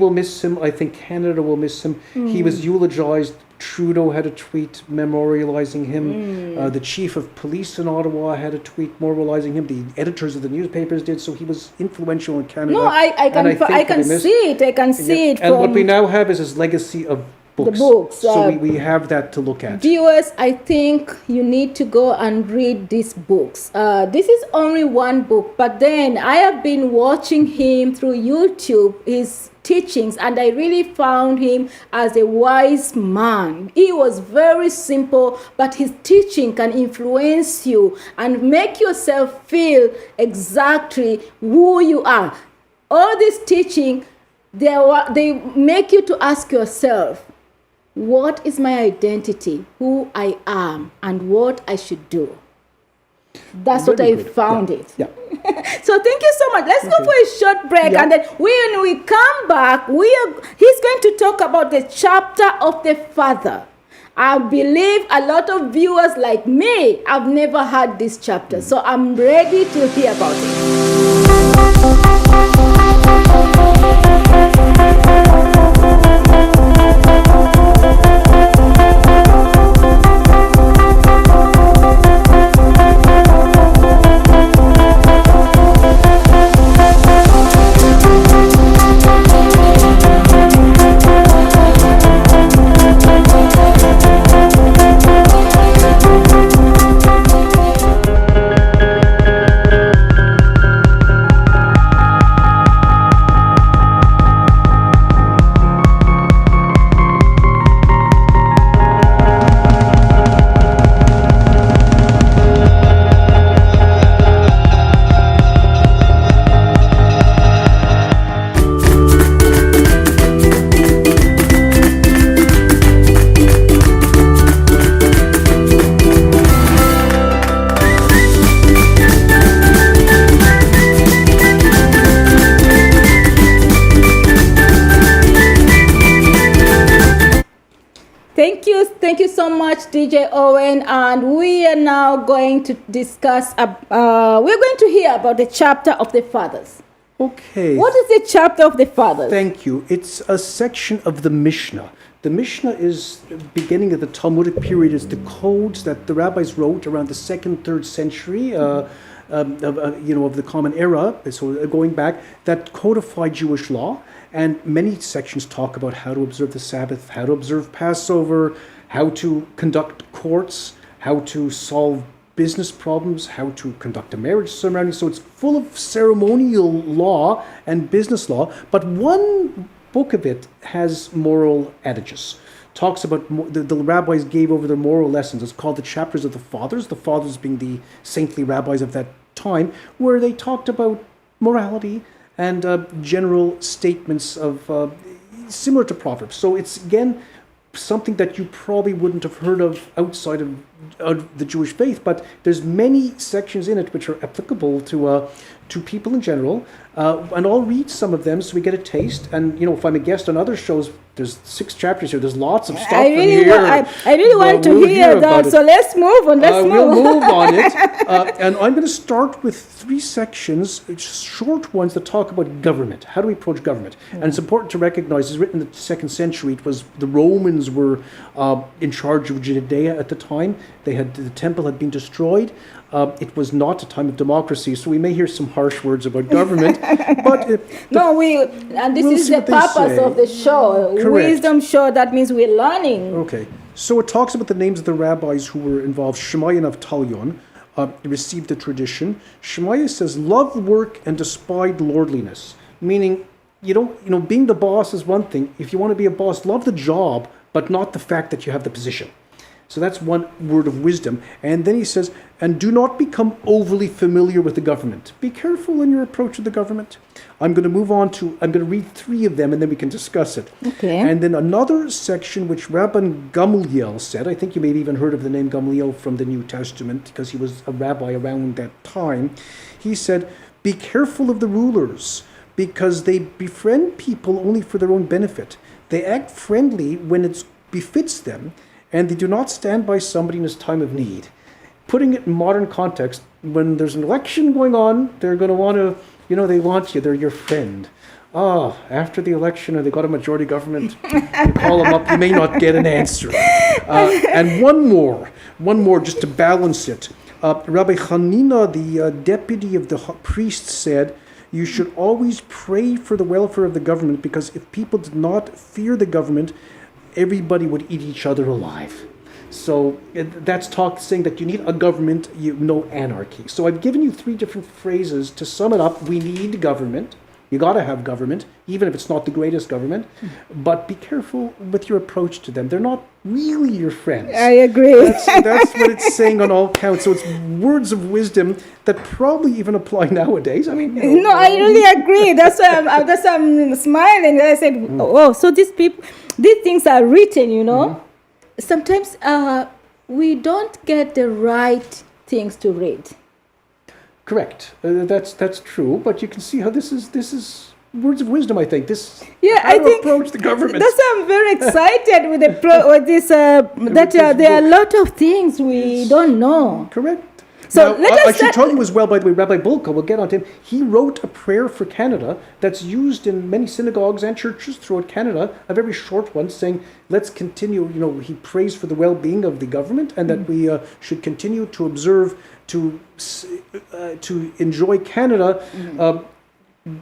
Speaker 3: miss him. I think Canada will miss him. He was eulogized. Trudeau had a tweet memorializing him. The chief of police in Ottawa had a tweet memorializing him. The editors of the newspapers did. So he was influential in Canada.
Speaker 2: No, I can see it. I can see it.
Speaker 3: And what we now have is his legacy of books.
Speaker 2: The books.
Speaker 3: So we have that to look at.
Speaker 2: Viewers, I think you need to go and read these books. This is only one book, but then I have been watching him through YouTube, his teachings, and I really found him as a wise man. He was very simple, but his teaching can influence you and make yourself feel exactly who you are. All this teaching, they make you to ask yourself, what is my identity, who I am, and what I should do? That's what I found it.
Speaker 3: Yeah.
Speaker 2: So thank you so much. Let's go for a short break, and then when we come back, he's going to talk about the chapter of the Father. I believe a lot of viewers like me have never heard this chapter, so I'm ready to hear about it. Thank you so much, DJ Owen. And we are now going to discuss, we're going to hear about the chapter of the Fathers.
Speaker 3: Okay.
Speaker 2: What is the chapter of the Fathers?
Speaker 3: Thank you. It's a section of the Mishnah. The Mishnah is beginning of the Talmudic period. Is the codes that the rabbis wrote around the 2nd, 3rd century of the Common Era. So going back, that codified Jewish law. And many sections talk about how to observe the Sabbath, how to observe Passover, how to conduct courts, how to solve business problems, how to conduct a marriage ceremony. So it's full of ceremonial law and business law. But one book of it has moral adages. Talks about the rabbis gave over their moral lessons. It's called the chapters of the fathers being the saintly rabbis of that time, where they talked about morality and general statements of similar to Proverbs. So it's, again, something that you probably wouldn't have heard of outside of the Jewish faith, but there's many sections in it which are applicable to people in general, and I'll read some of them so we get a taste. And if I'm a guest on other shows, there's 6 chapters here. There's lots of stuff
Speaker 2: I really want to hear that. So let's move on.
Speaker 3: We'll move on it, and I'm going to start with 3 sections, short ones that talk about government. How do we approach government? And it's important to recognize it's written in the 2nd century. It was the Romans were in charge of Judea at the time. The temple had been destroyed. It was not a time of democracy, so we may hear some harsh words about government. But
Speaker 2: this is the purpose of the show.
Speaker 3: Correct.
Speaker 2: Wisdom show. That means we're learning.
Speaker 3: Okay, so it talks about the names of the rabbis who were involved. Shemaiah and Avtalion received the tradition. Shemaiah says, "Love work and despise lordliness," meaning being the boss is one thing. If you want to be a boss, love the job, but not the fact that you have the position. So that's one word of wisdom. And then he says, and do not become overly familiar with the government. Be careful in your approach to the government. I'm going to read 3 of them and then we can discuss it.
Speaker 2: Okay.
Speaker 3: And then another section which Rabban Gamaliel said, I think you may have even heard of the name Gamaliel from the New Testament because he was a rabbi around that time. He said, be careful of the rulers because they befriend people only for their own benefit. They act friendly when it befits them, and they do not stand by somebody in his time of need. Putting it in modern context, when there's an election going on, they're going to want to, they want you, they're your friend. After the election, or they got a majority government, you call them up, you may not get an answer. And one more, just to balance it. Rabbi Hanina, the deputy of the priest, said, you should always pray for the welfare of the government, because if people did not fear the government, everybody would eat each other alive. So that's saying that you need a government, no anarchy. So I've given you 3 different phrases to sum it up. We need government. You got to have government, even if it's not the greatest government. But be careful with your approach to them. They're not really your friends.
Speaker 2: I agree.
Speaker 3: That's what it's saying on all counts. So it's words of wisdom that probably even apply nowadays. I mean,
Speaker 2: no, I really agree. That's why I'm smiling. I said, so these things are written, Mm-hmm. Sometimes we don't get the right things to read.
Speaker 3: Correct. That's true. But you can see how this is words of wisdom. I think
Speaker 2: I think
Speaker 3: approach the government.
Speaker 2: That's why I'm very excited with this. There are a lot of things we don't know.
Speaker 3: Correct.
Speaker 2: So
Speaker 3: now, I should tell you as well, by the way, Rabbi Bulka, we'll get on to him, he wrote a prayer for Canada that's used in many synagogues and churches throughout Canada, a very short one, saying, let's continue, he prays for the well-being of the government and that we should continue to observe, to enjoy Canada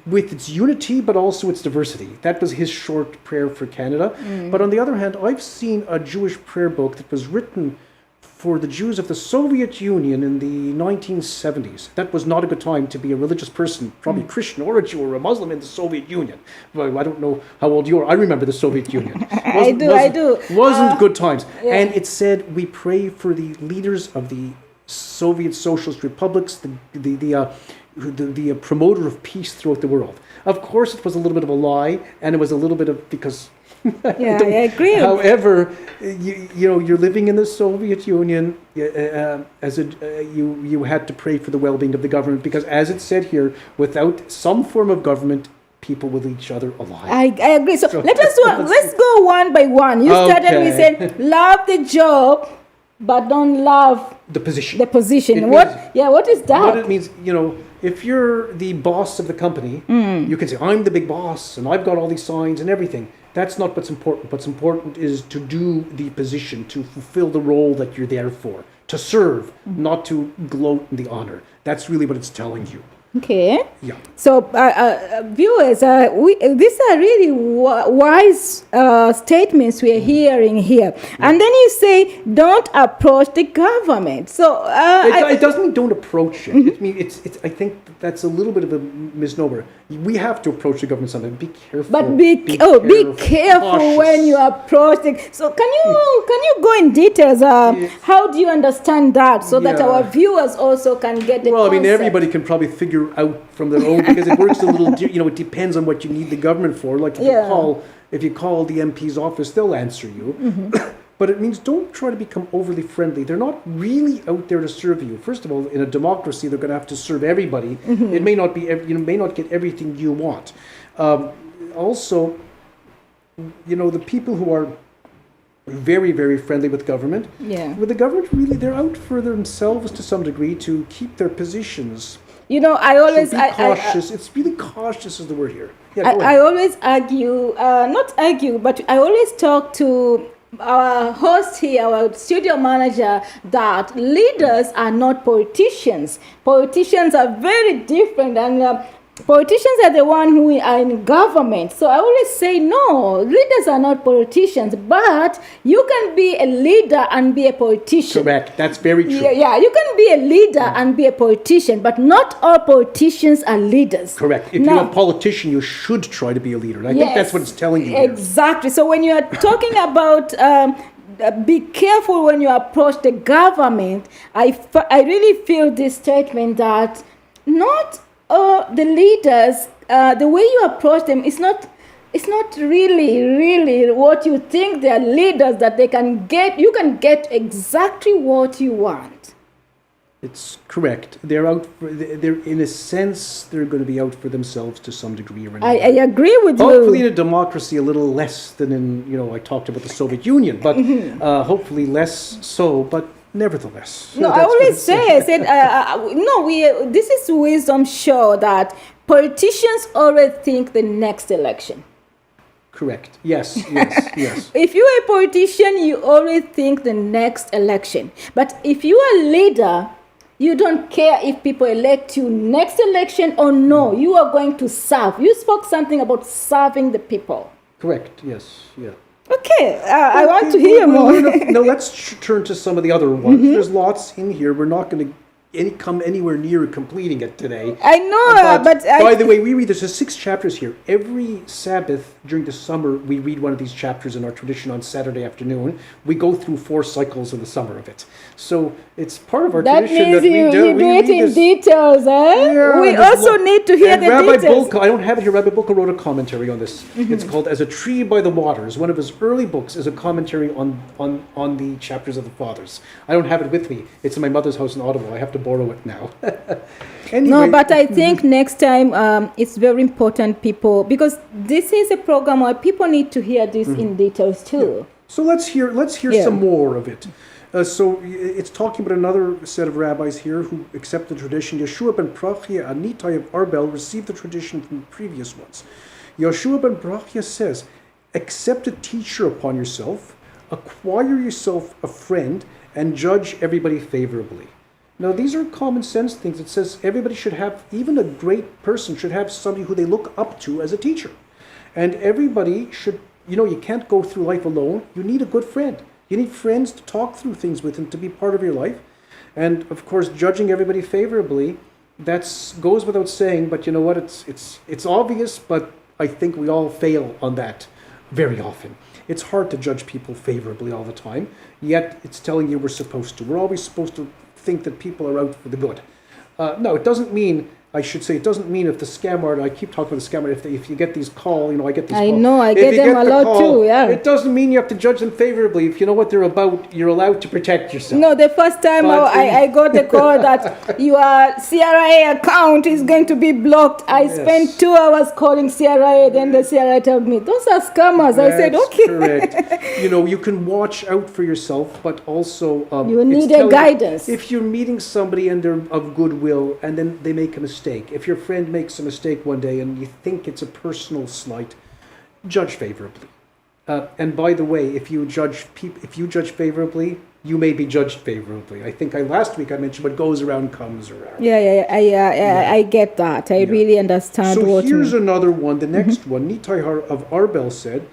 Speaker 3: with its unity, but also its diversity. That was his short prayer for Canada. But on the other hand, I've seen a Jewish prayer book that was written for the Jews of the Soviet Union in the 1970s. That was not a good time to be a religious person, probably a Christian or a Jew or a Muslim in the Soviet Union. Well, I don't know how old you are. I remember the Soviet Union.
Speaker 2: I do.
Speaker 3: Wasn't good times. Yeah. And it said, we pray for the leaders of the Soviet Socialist republics, the promoter of peace throughout the world. Of course, it was a little bit of a lie, and it was a little bit of, because
Speaker 2: I agree.
Speaker 3: However, you're living in the Soviet Union. You had to pray for the well-being of the government because, as it said here, without some form of government, people will each other alive.
Speaker 2: I agree. So let's go one by one. You started with saying love the job, but don't love
Speaker 3: the position.
Speaker 2: What is that?
Speaker 3: What it means, if you're the boss of the company, you can say, I'm the big boss and I've got all these signs and everything. That's not what's important. What's important is to do the position, to fulfill the role that you're there for, to serve, not to gloat in the honor. That's really what it's telling you.
Speaker 2: Okay.
Speaker 3: Yeah.
Speaker 2: So, viewers, these are really wise statements we are hearing here. And then you say, don't approach the government. So,
Speaker 3: It doesn't mean don't approach it. It means it's. I think that's a little bit of a misnomer. We have to approach the government sometimes. Be careful.
Speaker 2: but be careful
Speaker 3: cautious.
Speaker 2: when you approach it. So, can you go in details? How do you understand that so that
Speaker 3: Yeah.
Speaker 2: our viewers also can get the
Speaker 3: Well, I mean,
Speaker 2: concept?
Speaker 3: everybody can probably figure out from their own because it works a little. It depends on what you need the government for. Like if you call the MP's office, they'll answer you. But it means don't try to become overly friendly. They're not really out there to serve you. First of all, in a democracy, they're going to have to serve everybody. It may not be, may not get everything you want. Also, the people who are very, very friendly with government.
Speaker 2: Yeah.
Speaker 3: With the government, really, they're out for themselves to some degree to keep their positions.
Speaker 2: I always
Speaker 3: So be cautious. It's really cautious is the word here. Yeah, go
Speaker 2: I
Speaker 3: ahead.
Speaker 2: always argue, not argue, but I always talk to our host here, our studio manager, that leaders are not politicians. Politicians are very different, and politicians are the one who are in government. So I always say, no, leaders are not politicians, but you can be a leader and be a politician.
Speaker 3: Correct. That's very true.
Speaker 2: Yeah, you can be a leader and be a politician, but not all politicians are leaders.
Speaker 3: Correct. If you're a politician, you should try to be a leader. And I think that's what it's telling you. Here.
Speaker 2: Exactly. So when you are talking about be careful when you approach the government, I really feel this statement that not the leaders, the way you approach them is not. It's not really what you think they are leaders that they can get. You can get exactly what you want.
Speaker 3: It's correct. They're out. They're in a sense they're going to be out for themselves to some degree or another.
Speaker 2: I agree with
Speaker 3: Hopefully,
Speaker 2: you.
Speaker 3: in a democracy, a little less than in. I talked about the Soviet Union, but hopefully less so. But nevertheless,
Speaker 2: No, I
Speaker 3: that's what
Speaker 2: always
Speaker 3: it's
Speaker 2: say, I said, no, this is wisdom show that politicians always think the next election.
Speaker 3: Correct. Yes. Yes.
Speaker 2: If you're a politician, you always think the next election. But if you are a leader, you don't care if people elect you next election or no. You are going to serve. You spoke something about serving the people.
Speaker 3: Correct. Yes. Yeah.
Speaker 2: Okay, I want to hear more.
Speaker 3: Now let's turn to some of the other ones. There's lots in here. We're not going to come anywhere near completing it today.
Speaker 2: I know, but
Speaker 3: by the way, there's 6 chapters here. Every Sabbath during the summer, we read one of these chapters in our tradition on Saturday afternoon. We go through 4 cycles of the summer of it. So it's part of our tradition that we do.
Speaker 2: You do it in details, eh?
Speaker 3: Yeah,
Speaker 2: we also need to hear the
Speaker 3: Rabbi
Speaker 2: details.
Speaker 3: Bulka, I don't have it here. Rabbi Bulka wrote a commentary on this. It's called "As a Tree by the Waters." One of his early books is a commentary on the chapters of the Fathers. I don't have it with me. It's in my mother's house in Ottawa. I have to borrow it now. Anyway,
Speaker 2: no, but I think next time it's very important, people, because this is a program where people need to hear this in details too.
Speaker 3: Yeah. So let's hear some more of it. So it's talking about another set of rabbis here who accept the tradition. Yeshua ben Prachia and Nitai of Arbel received the tradition from the previous ones. Yeshua ben Prachia says, accept a teacher upon yourself, acquire yourself a friend, and judge everybody favorably. Now, these are common sense things. It says everybody should have, even a great person should have somebody who they look up to as a teacher. And everybody should, you can't go through life alone. You need a good friend. You need friends to talk through things with and to be part of your life. And, of course, judging everybody favorably, that goes without saying, but you know what? It's obvious, but I think we all fail on that very often. It's hard to judge people favorably all the time, yet it's telling you we're supposed to. We're always supposed to think that people are out for the good. No, it doesn't mean, I should say, it doesn't mean if the scam artist, I keep talking about the scam artist, if you get these calls, I get these calls.
Speaker 2: I know, I get them a lot too, yeah.
Speaker 3: It doesn't mean you have to judge them favorably. If you know what they're about, you're allowed to protect yourself.
Speaker 2: No, the first time I got the call that your CRA account is going to be blocked, I spent 2 hours calling CRA, then the CRA told me, those are scammers. I said, okay.
Speaker 3: Correct. You can watch out for yourself, but also
Speaker 2: you need a guidance.
Speaker 3: If you're meeting somebody and they're of goodwill and then they make a mistake, if your friend makes a mistake one day and you think it's a personal slight, judge favorably. And by the way, if you judge favorably, you may be judged favorably. I think last week I mentioned what goes around comes around.
Speaker 2: I get that. I really understand
Speaker 3: so
Speaker 2: what
Speaker 3: here's another one, the next one. Nitai of Arbel said,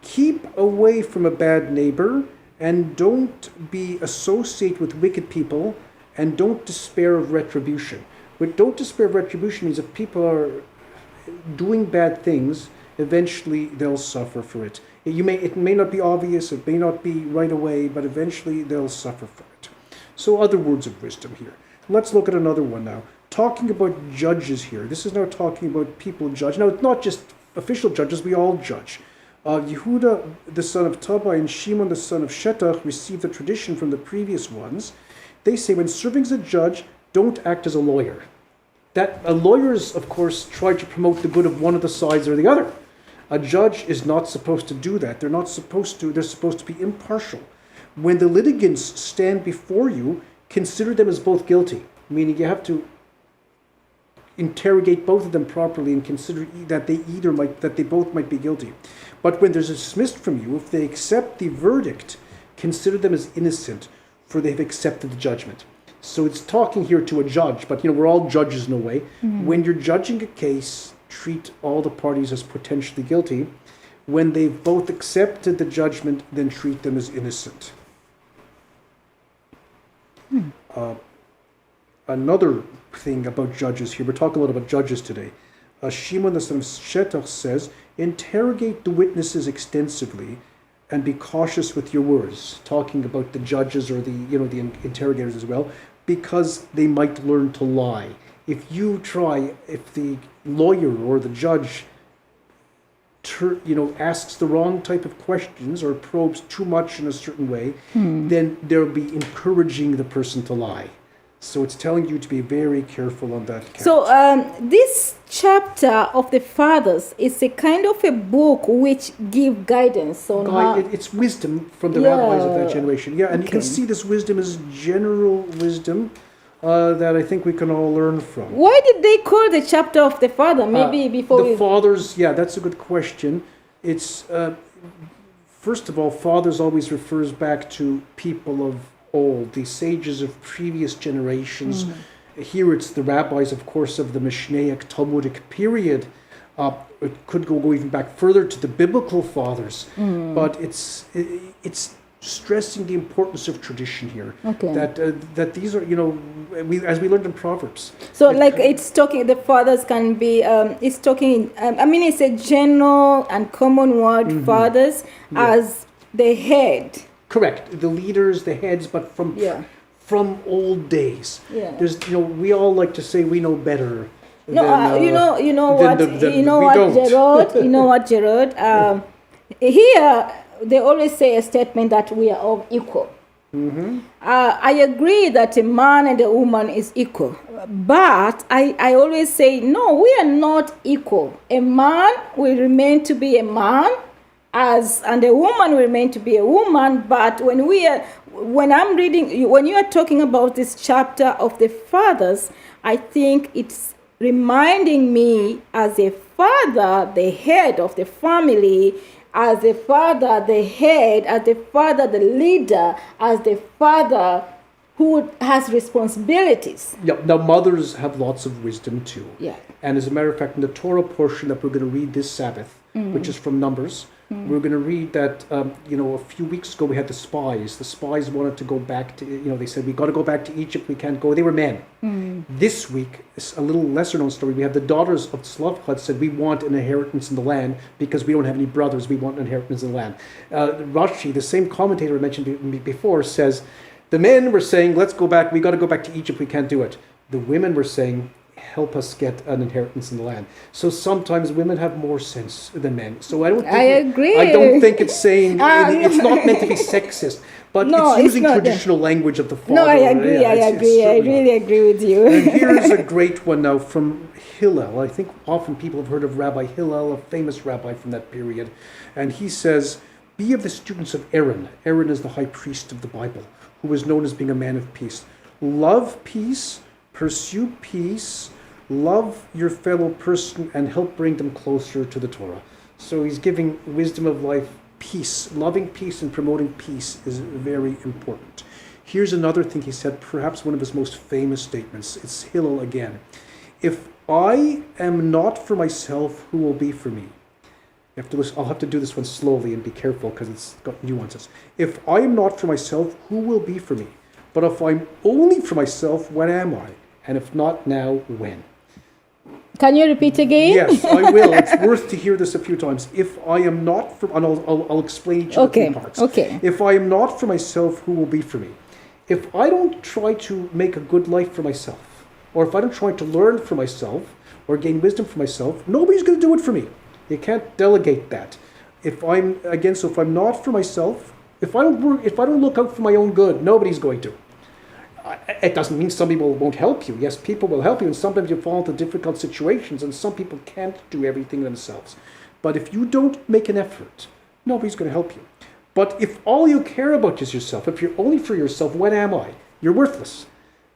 Speaker 3: keep away from a bad neighbor and don't be associated with wicked people and don't despair of retribution. But don't despair of retribution means if people are doing bad things, eventually they'll suffer for it. It may not be obvious, it may not be right away, but eventually they'll suffer for it. So other words of wisdom here. Let's look at another one now. Talking about judges here. This is now talking about people judge. Now, it's not just official judges, we all judge. Yehuda, the son of Tabai, and Shimon, the son of Shetach, received the tradition from the previous ones. They say when serving as a judge, don't act as a lawyer. That lawyers, of course, try to promote the good of one of the sides or the other. A judge is not supposed to do that. They're supposed to be impartial. When the litigants stand before you, consider them as both guilty, meaning you have to interrogate both of them properly and consider that they both might be guilty. But when there's dismissed from you, if they accept the verdict, consider them as innocent, for they have accepted the judgment. So it's talking here to a judge, but we're all judges in a way. Mm-hmm. When you're judging a case, treat all the parties as potentially guilty. When they've both accepted the judgment, then treat them as innocent. Another thing about judges here, we're talking a lot about judges today. Shimon the son of Shetach says, interrogate the witnesses extensively and be cautious with your words, talking about the judges or the interrogators as well, because they might learn to lie. If the lawyer or the judge asks the wrong type of questions or probes too much in a certain way, then they'll be encouraging the person to lie. So it's telling you to be very careful on that count.
Speaker 2: So this chapter of the fathers is a kind of a book which give guidance on how...
Speaker 3: It's wisdom from the rabbis of that generation. Yeah, and you can see this wisdom is general wisdom that I think we can all learn from.
Speaker 2: Why did they call the chapter of the father? Maybe before
Speaker 3: the fathers, that's a good question. It's, first of all, fathers always refers back to people of old, the sages of previous generations. Here it's the rabbis, of course, of the Mishnaic Talmudic period. It could go even back further to the biblical fathers, but it's stressing the importance of tradition here. That these are, as we learned in Proverbs.
Speaker 2: So it's talking, the fathers can be, it's talking, it's a general and common word, fathers, as the head.
Speaker 3: Correct. The leaders, the heads, but from old days.
Speaker 2: Yeah.
Speaker 3: There's, we all like to say we know better.
Speaker 2: Gerard? Here, they always say a statement that we are all equal. I agree that a man and a woman is equal. But I always say, no, we are not equal. A man will remain to be a man, and a woman will remain to be a woman. But when I'm reading, when you are talking about this chapter of the fathers, I think it's reminding me as a father, the head of the family, as a father, the head, as the father, the leader, as the father who has responsibilities.
Speaker 3: Yeah, now mothers have lots of wisdom too.
Speaker 2: Yeah.
Speaker 3: And as a matter of fact, in the Torah portion that we're going to read this Sabbath, which is from Numbers, we're going to read that, a few weeks ago we had the spies. The spies wanted to go back to, they said, we got to go back to Egypt, we can't go. They were men. This week, a little lesser known story, we have the daughters of Tzlafchad said, we want an inheritance in the land because we don't have any brothers, we want an inheritance in the land. Rashi, the same commentator I mentioned before, says, the men were saying, let's go back, we got to go back to Egypt, we can't do it. The women were saying, help us get an inheritance in the land. So sometimes women have more sense than men. So I
Speaker 2: agree.
Speaker 3: I don't think it's saying it's not meant to be sexist, but it's using traditional language of the father.
Speaker 2: No, I agree.
Speaker 3: Yeah,
Speaker 2: I really agree with you.
Speaker 3: And here's a great one now from Hillel. I think often people have heard of Rabbi Hillel, a famous rabbi from that period, and he says, "Be of the students of Aaron." Aaron is the high priest of the Bible, who was known as being a man of peace. Love peace. Pursue peace, love your fellow person, and help bring them closer to the Torah. So he's giving wisdom of life, peace. Loving peace and promoting peace is very important. Here's another thing he said, perhaps one of his most famous statements. It's Hillel again. If I am not for myself, who will be for me? You have to listen, I'll have to do this one slowly and be careful because it's got nuances. If I am not for myself, who will be for me? But if I'm only for myself, when am I? And if not now, when?
Speaker 2: Can you repeat again?
Speaker 3: Yes, I will. It's worth to hear this a few times. If I am not for, and I'll explain each of the three parts.
Speaker 2: Okay.
Speaker 3: If I am not for myself, who will be for me? If I don't try to make a good life for myself, or if I don't try to learn for myself, or gain wisdom for myself, nobody's going to do it for me. You can't delegate that. So if I'm not for myself, if I don't look out for my own good, nobody's going to. It doesn't mean some people won't help you. Yes, people will help you, and sometimes you fall into difficult situations, and some people can't do everything themselves. But if you don't make an effort, nobody's going to help you. But if all you care about is yourself, if you're only for yourself, when am I? You're worthless.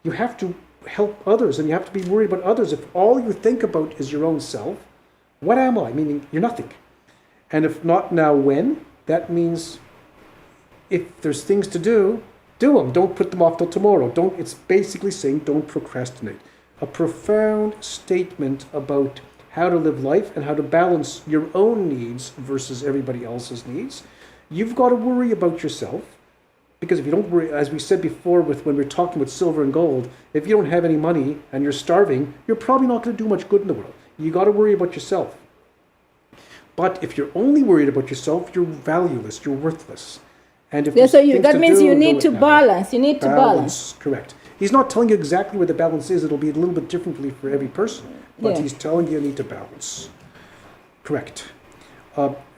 Speaker 3: You have to help others, and you have to be worried about others. If all you think about is your own self, when am I? Meaning you're nothing. And if not now, when? That means if there's things to do them. Don't put them off till tomorrow. It's basically saying don't procrastinate. A profound statement about how to live life and how to balance your own needs versus everybody else's needs. You've got to worry about yourself, because if you don't worry, as we said before when we're talking about silver and gold, if you don't have any money and you're starving, you're probably not going to do much good in the world. You got to worry about yourself. But if you're only worried about yourself, you're valueless, you're worthless. And if
Speaker 2: that means you need to balance. You need to balance.
Speaker 3: Correct. He's not telling you exactly where the balance is. It'll be a little bit differently for every person. But he's telling you need to balance. Correct.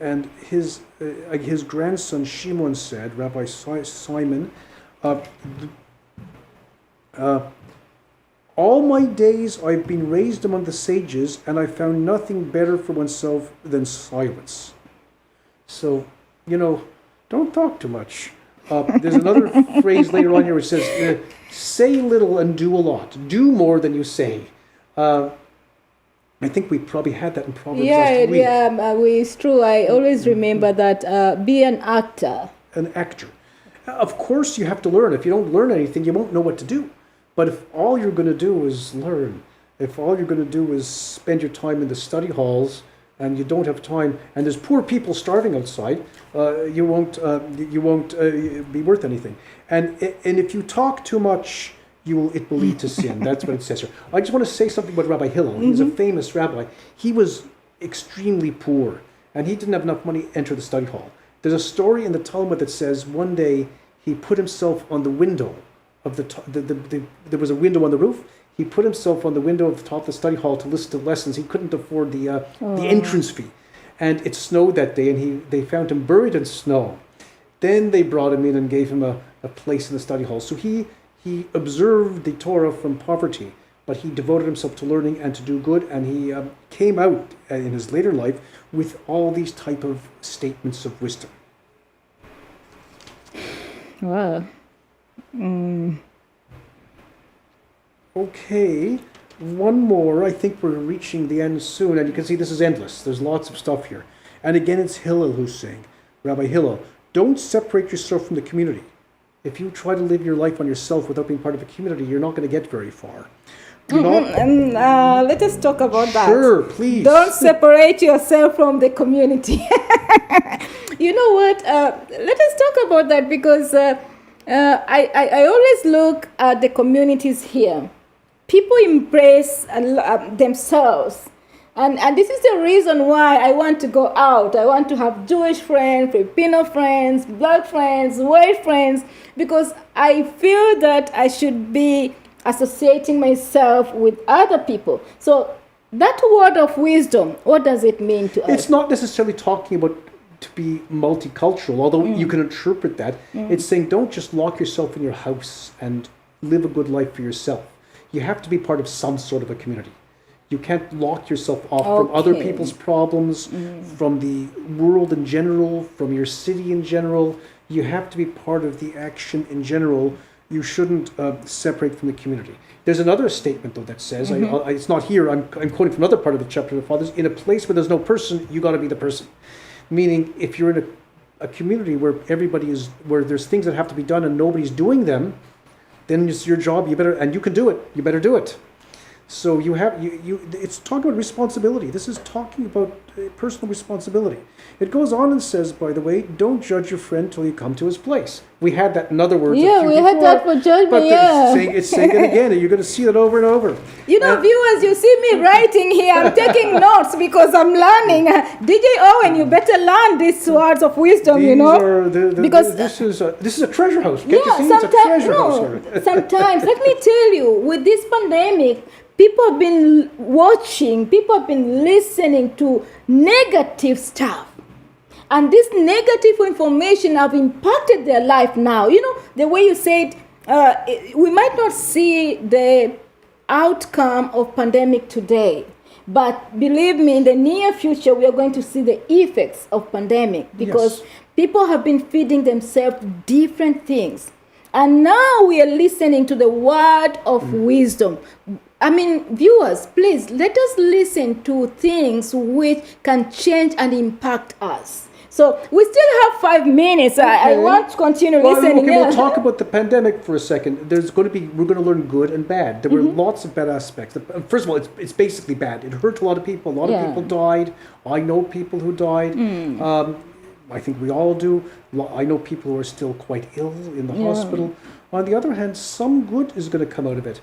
Speaker 3: And his grandson Shimon said, Rabbi Simon, all my days I've been raised among the sages, and I found nothing better for oneself than silence. So, don't talk too much. There's another phrase later on here which says, say little and do a lot. Do more than you say. I think we probably had that in Proverbs last week.
Speaker 2: It's true. I always remember that. Be an actor.
Speaker 3: An actor. Of course you have to learn. If you don't learn anything, you won't know what to do. But if all you're going to do is learn, if all you're going to do is spend your time in the study halls, and you don't have time, and there's poor people starving outside, you won't be worth anything. And if you talk too much, it will lead to sin. That's what it says here. I just want to say something about Rabbi Hillel. Mm-hmm. He's a famous rabbi. He was extremely poor, and he didn't have enough money to enter the study hall. There's a story in the Talmud that says one day he put himself on the window of there was a window on the roof. He put himself on the window of the top of the study hall to listen to lessons. He couldn't afford the entrance fee. And it snowed that day, and they found him buried in snow. Then they brought him in and gave him a place in the study hall. So he observed the Torah from poverty, but he devoted himself to learning and to do good, and he came out in his later life with all these type of statements of wisdom.
Speaker 2: Wow.
Speaker 3: Okay, one more. I think we're reaching the end soon, and you can see this is endless. There's lots of stuff here. And again, it's Hillel who's saying, Rabbi Hillel, don't separate yourself from the community. If you try to live your life on yourself without being part of a community, you're not going to get very far.
Speaker 2: Let us talk about that.
Speaker 3: Sure, please.
Speaker 2: Don't separate yourself from the community. You know what? Let us talk about that, because I always look at the communities here. People embrace themselves. And this is the reason why I want to go out. I want to have Jewish friends, Filipino friends, black friends, white friends, because I feel that I should be associating myself with other people. So that word of wisdom, what does it mean to us?
Speaker 3: It's not necessarily talking about to be multicultural, although you can interpret that. It's saying don't just lock yourself in your house and live a good life for yourself. You have to be part of some sort of a community. You can't lock yourself off from other people's problems, from the world in general, from your city in general. You have to be part of the action in general. You shouldn't separate from the community. There's another statement, though, that says, it's not here, I'm quoting from another part of the chapter of the Fathers, in a place where there's no person, you got to be the person. Meaning, if you're in a community where where there's things that have to be done and nobody's doing them, then it's your job. And you can do it. You better do it. So it's talking about responsibility. This is talking about personal responsibility. It goes on and says, by the way, don't judge your friend till you come to his place. We had that in other words.
Speaker 2: Yeah, we had that for judgment,
Speaker 3: but
Speaker 2: yeah.
Speaker 3: It's saying it again, and you're going to see that over and over.
Speaker 2: Viewers, you see me writing here. I'm taking notes because I'm learning. DJ Owen, you better learn these words of wisdom,
Speaker 3: because this is a treasure house. Can't you see? It's a treasure house here.
Speaker 2: Sometimes, let me tell you, with this pandemic, people have been watching, people have been listening to negative stuff. And this negative information have impacted their life now. The way you said, we might not see the outcome of pandemic today. But believe me, in the near future, we are going to see the effects of pandemic because people have been feeding themselves different things. And now we are listening to the word of wisdom. Viewers, please, let us listen to things which can change and impact us. So we still have 5 minutes. Okay. I want to continue listening.
Speaker 3: Okay, we'll talk about the pandemic for a second. We're going to learn good and bad. There were lots of bad aspects. First of all, it's basically bad. It hurt a lot of people. A lot of people died. I know people who died. I think we all do. I know people who are still quite ill in the hospital. On the other hand, some good is going to come out of it.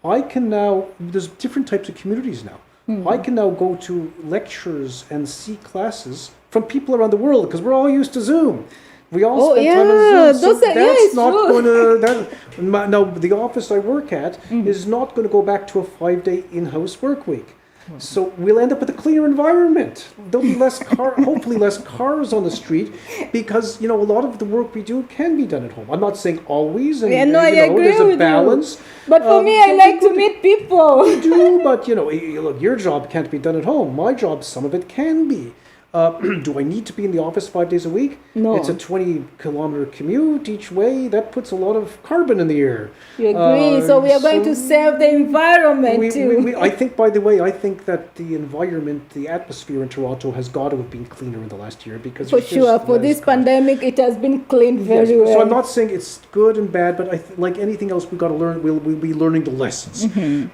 Speaker 3: There's different types of communities now. I can now go to lectures and see classes from people around the world because we're all used to Zoom. We all spend time on Zoom. That's not going to... Now, the office I work at is not going to go back to a 5-day in-house work week. So we'll end up with a cleaner environment. There'll be hopefully less cars on the street because, a lot of the work we do can be done at home. I'm not saying always. And,
Speaker 2: I agree
Speaker 3: there's a
Speaker 2: with
Speaker 3: balance.
Speaker 2: You. But for me, I like to meet people.
Speaker 3: You do, but, look, your job can't be done at home. My job, some of it can be. Do I need to be in the office 5 days a week?
Speaker 2: No.
Speaker 3: It's a 20-kilometer commute each way. That puts a lot of carbon in the air.
Speaker 2: You agree. So we are going to save the environment too.
Speaker 3: I think, by the way, that the environment, the atmosphere in Toronto has got to have been cleaner in the last year because
Speaker 2: for sure, for this pandemic, it has been cleaned very well.
Speaker 3: So I'm not saying it's good and bad, but like anything else, we've got to learn. We'll be learning the lessons.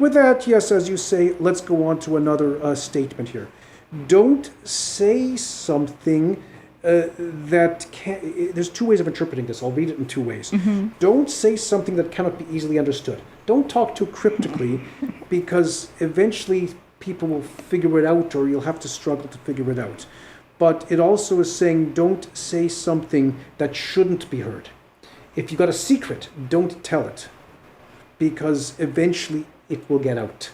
Speaker 3: With that, yes, as you say, let's go on to another statement here. Don't say something that can... There's 2 ways of interpreting this. I'll read it in 2 ways. Don't say something that cannot be easily understood. Don't talk too cryptically because eventually people will figure it out or you'll have to struggle to figure it out. But it also is saying don't say something that shouldn't be heard. If you've got a secret, don't tell it because eventually it will get out.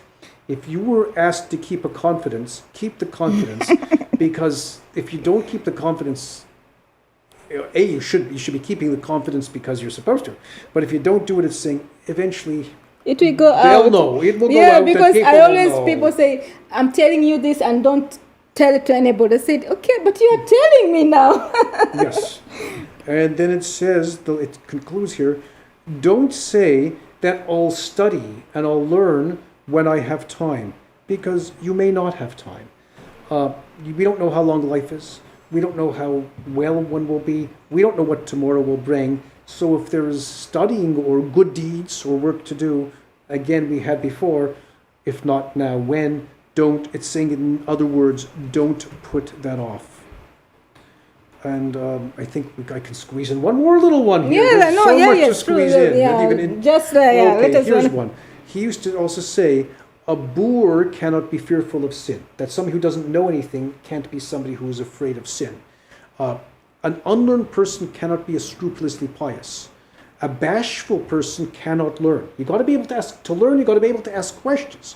Speaker 3: If you were asked to keep a confidence, keep the confidence because if you don't keep the confidence, you should be keeping the confidence because you're supposed to. But if you don't do it, it's saying eventually
Speaker 2: it will go out.
Speaker 3: They'll know. It will go out. Yeah,
Speaker 2: because people say, I'm telling you this and don't tell it to anybody. I said, okay, but you are telling me now.
Speaker 3: Yes. And then it says, it concludes here, don't say that I'll study and I'll learn when I have time, because you may not have time. We don't know how long life is. We don't know how well one will be. We don't know what tomorrow will bring. So if there is studying or good deeds or work to do, again, we had before, if not now, when, don't, it's saying in other words, don't put that off. And I think I can squeeze in one more little one here.
Speaker 2: Yeah,
Speaker 3: There's so much to squeeze in.
Speaker 2: Okay,
Speaker 3: here's one. He used to also say, a boor cannot be fearful of sin. That somebody who doesn't know anything can't be somebody who is afraid of sin. An unlearned person cannot be scrupulously pious. A bashful person cannot learn. You got to be able to ask. To learn, you got to be able to ask questions.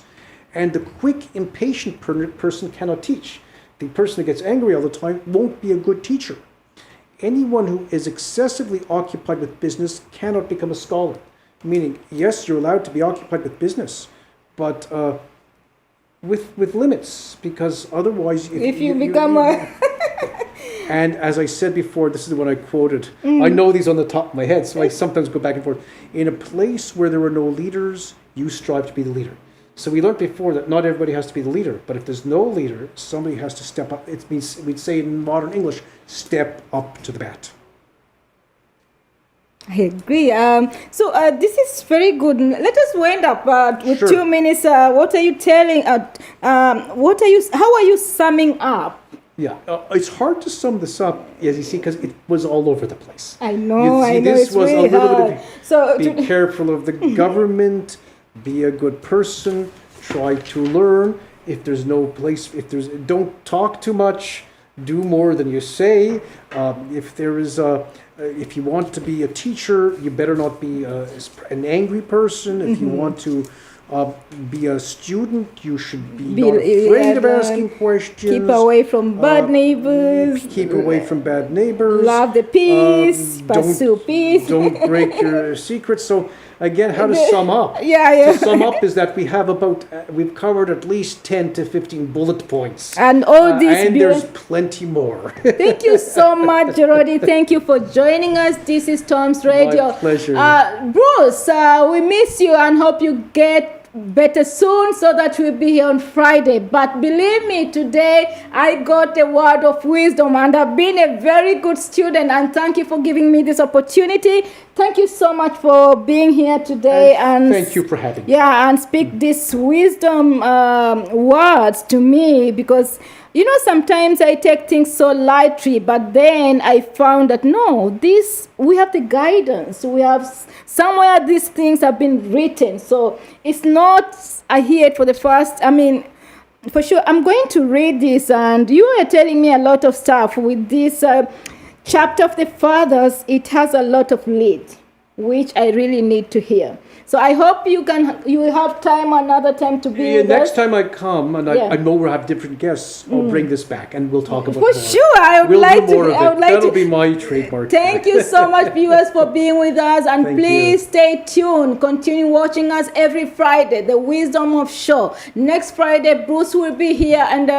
Speaker 3: And the quick, impatient person cannot teach. The person that gets angry all the time won't be a good teacher. Anyone who is excessively occupied with business cannot become a scholar. Meaning, yes, you're allowed to be occupied with business, but with limits, because otherwise...
Speaker 2: If you become a...
Speaker 3: And as I said before, this is the one I quoted. I know these on the top of my head, so I sometimes go back and forth. In a place where there are no leaders, you strive to be the leader. So we learned before that not everybody has to be the leader, but if there's no leader, somebody has to step up. It means, we'd say in modern English, step up to the bat.
Speaker 2: I agree. So this is very good. Let us wind up with
Speaker 3: Sure.
Speaker 2: 2 minutes. What are you telling? What are you? How are you summing up?
Speaker 3: Yeah, it's hard to sum this up, as you see, because it was all over the place.
Speaker 2: I know.
Speaker 3: This
Speaker 2: It's
Speaker 3: was
Speaker 2: really
Speaker 3: a little
Speaker 2: hard.
Speaker 3: bit of
Speaker 2: So
Speaker 3: be careful of the government, be a good person, try to learn. If there's no place, don't talk too much, do more than you say. If you want to be a teacher, you better not be an angry person. If you want to be a student, you should be not afraid of asking questions.
Speaker 2: keep away from bad neighbors.
Speaker 3: Keep away from bad neighbors.
Speaker 2: Love the peace. Pursue peace.
Speaker 3: Don't break your secrets. So again, how to sum up?
Speaker 2: Yeah.
Speaker 3: To sum up is that we have we've covered at least 10 to 15 bullet points.
Speaker 2: And all these
Speaker 3: and there's plenty more.
Speaker 2: Thank you so much, Gerardi. Thank you for joining us. This is Tom's Radio.
Speaker 3: My pleasure.
Speaker 2: Bruce, we miss you and hope you get better soon so that we'll be here on Friday. But believe me, today I got a word of wisdom and I've been a very good student, and thank you for giving me this opportunity. Thank you so much for being here today. And
Speaker 3: thank you for having me.
Speaker 2: Yeah, and speak these wisdom words to me, because sometimes I take things so lightly, but then I found that no, we have the guidance. We have somewhere these things have been written. So it's not, I hear it for the first, for sure, I'm going to read this, and you are telling me a lot of stuff with this chapter of the fathers. It has a lot of lead, which I really need to hear. So I hope you will have time another time to be with
Speaker 3: next
Speaker 2: us.
Speaker 3: time I come, and I know we'll have different guests, I'll bring this back and we'll talk about
Speaker 2: For
Speaker 3: more.
Speaker 2: sure, I would like
Speaker 3: do more
Speaker 2: to.
Speaker 3: of it.
Speaker 2: I would like
Speaker 3: That'll
Speaker 2: to.
Speaker 3: be my trademark.
Speaker 2: Thank you so much, viewers, for being with us, and
Speaker 3: Thank
Speaker 2: please
Speaker 3: you.
Speaker 2: stay tuned. Continue watching us every Friday, The Wisdom of Show. Next Friday, Bruce will be here and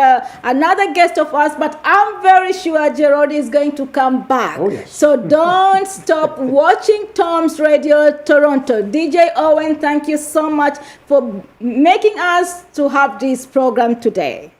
Speaker 2: another guest of ours, but I'm very sure Gerardi is going to come back.
Speaker 3: Oh, yes.
Speaker 2: So don't stop watching Tom's Radio Toronto. DJ Owen, thank you so much for making us to have this program today.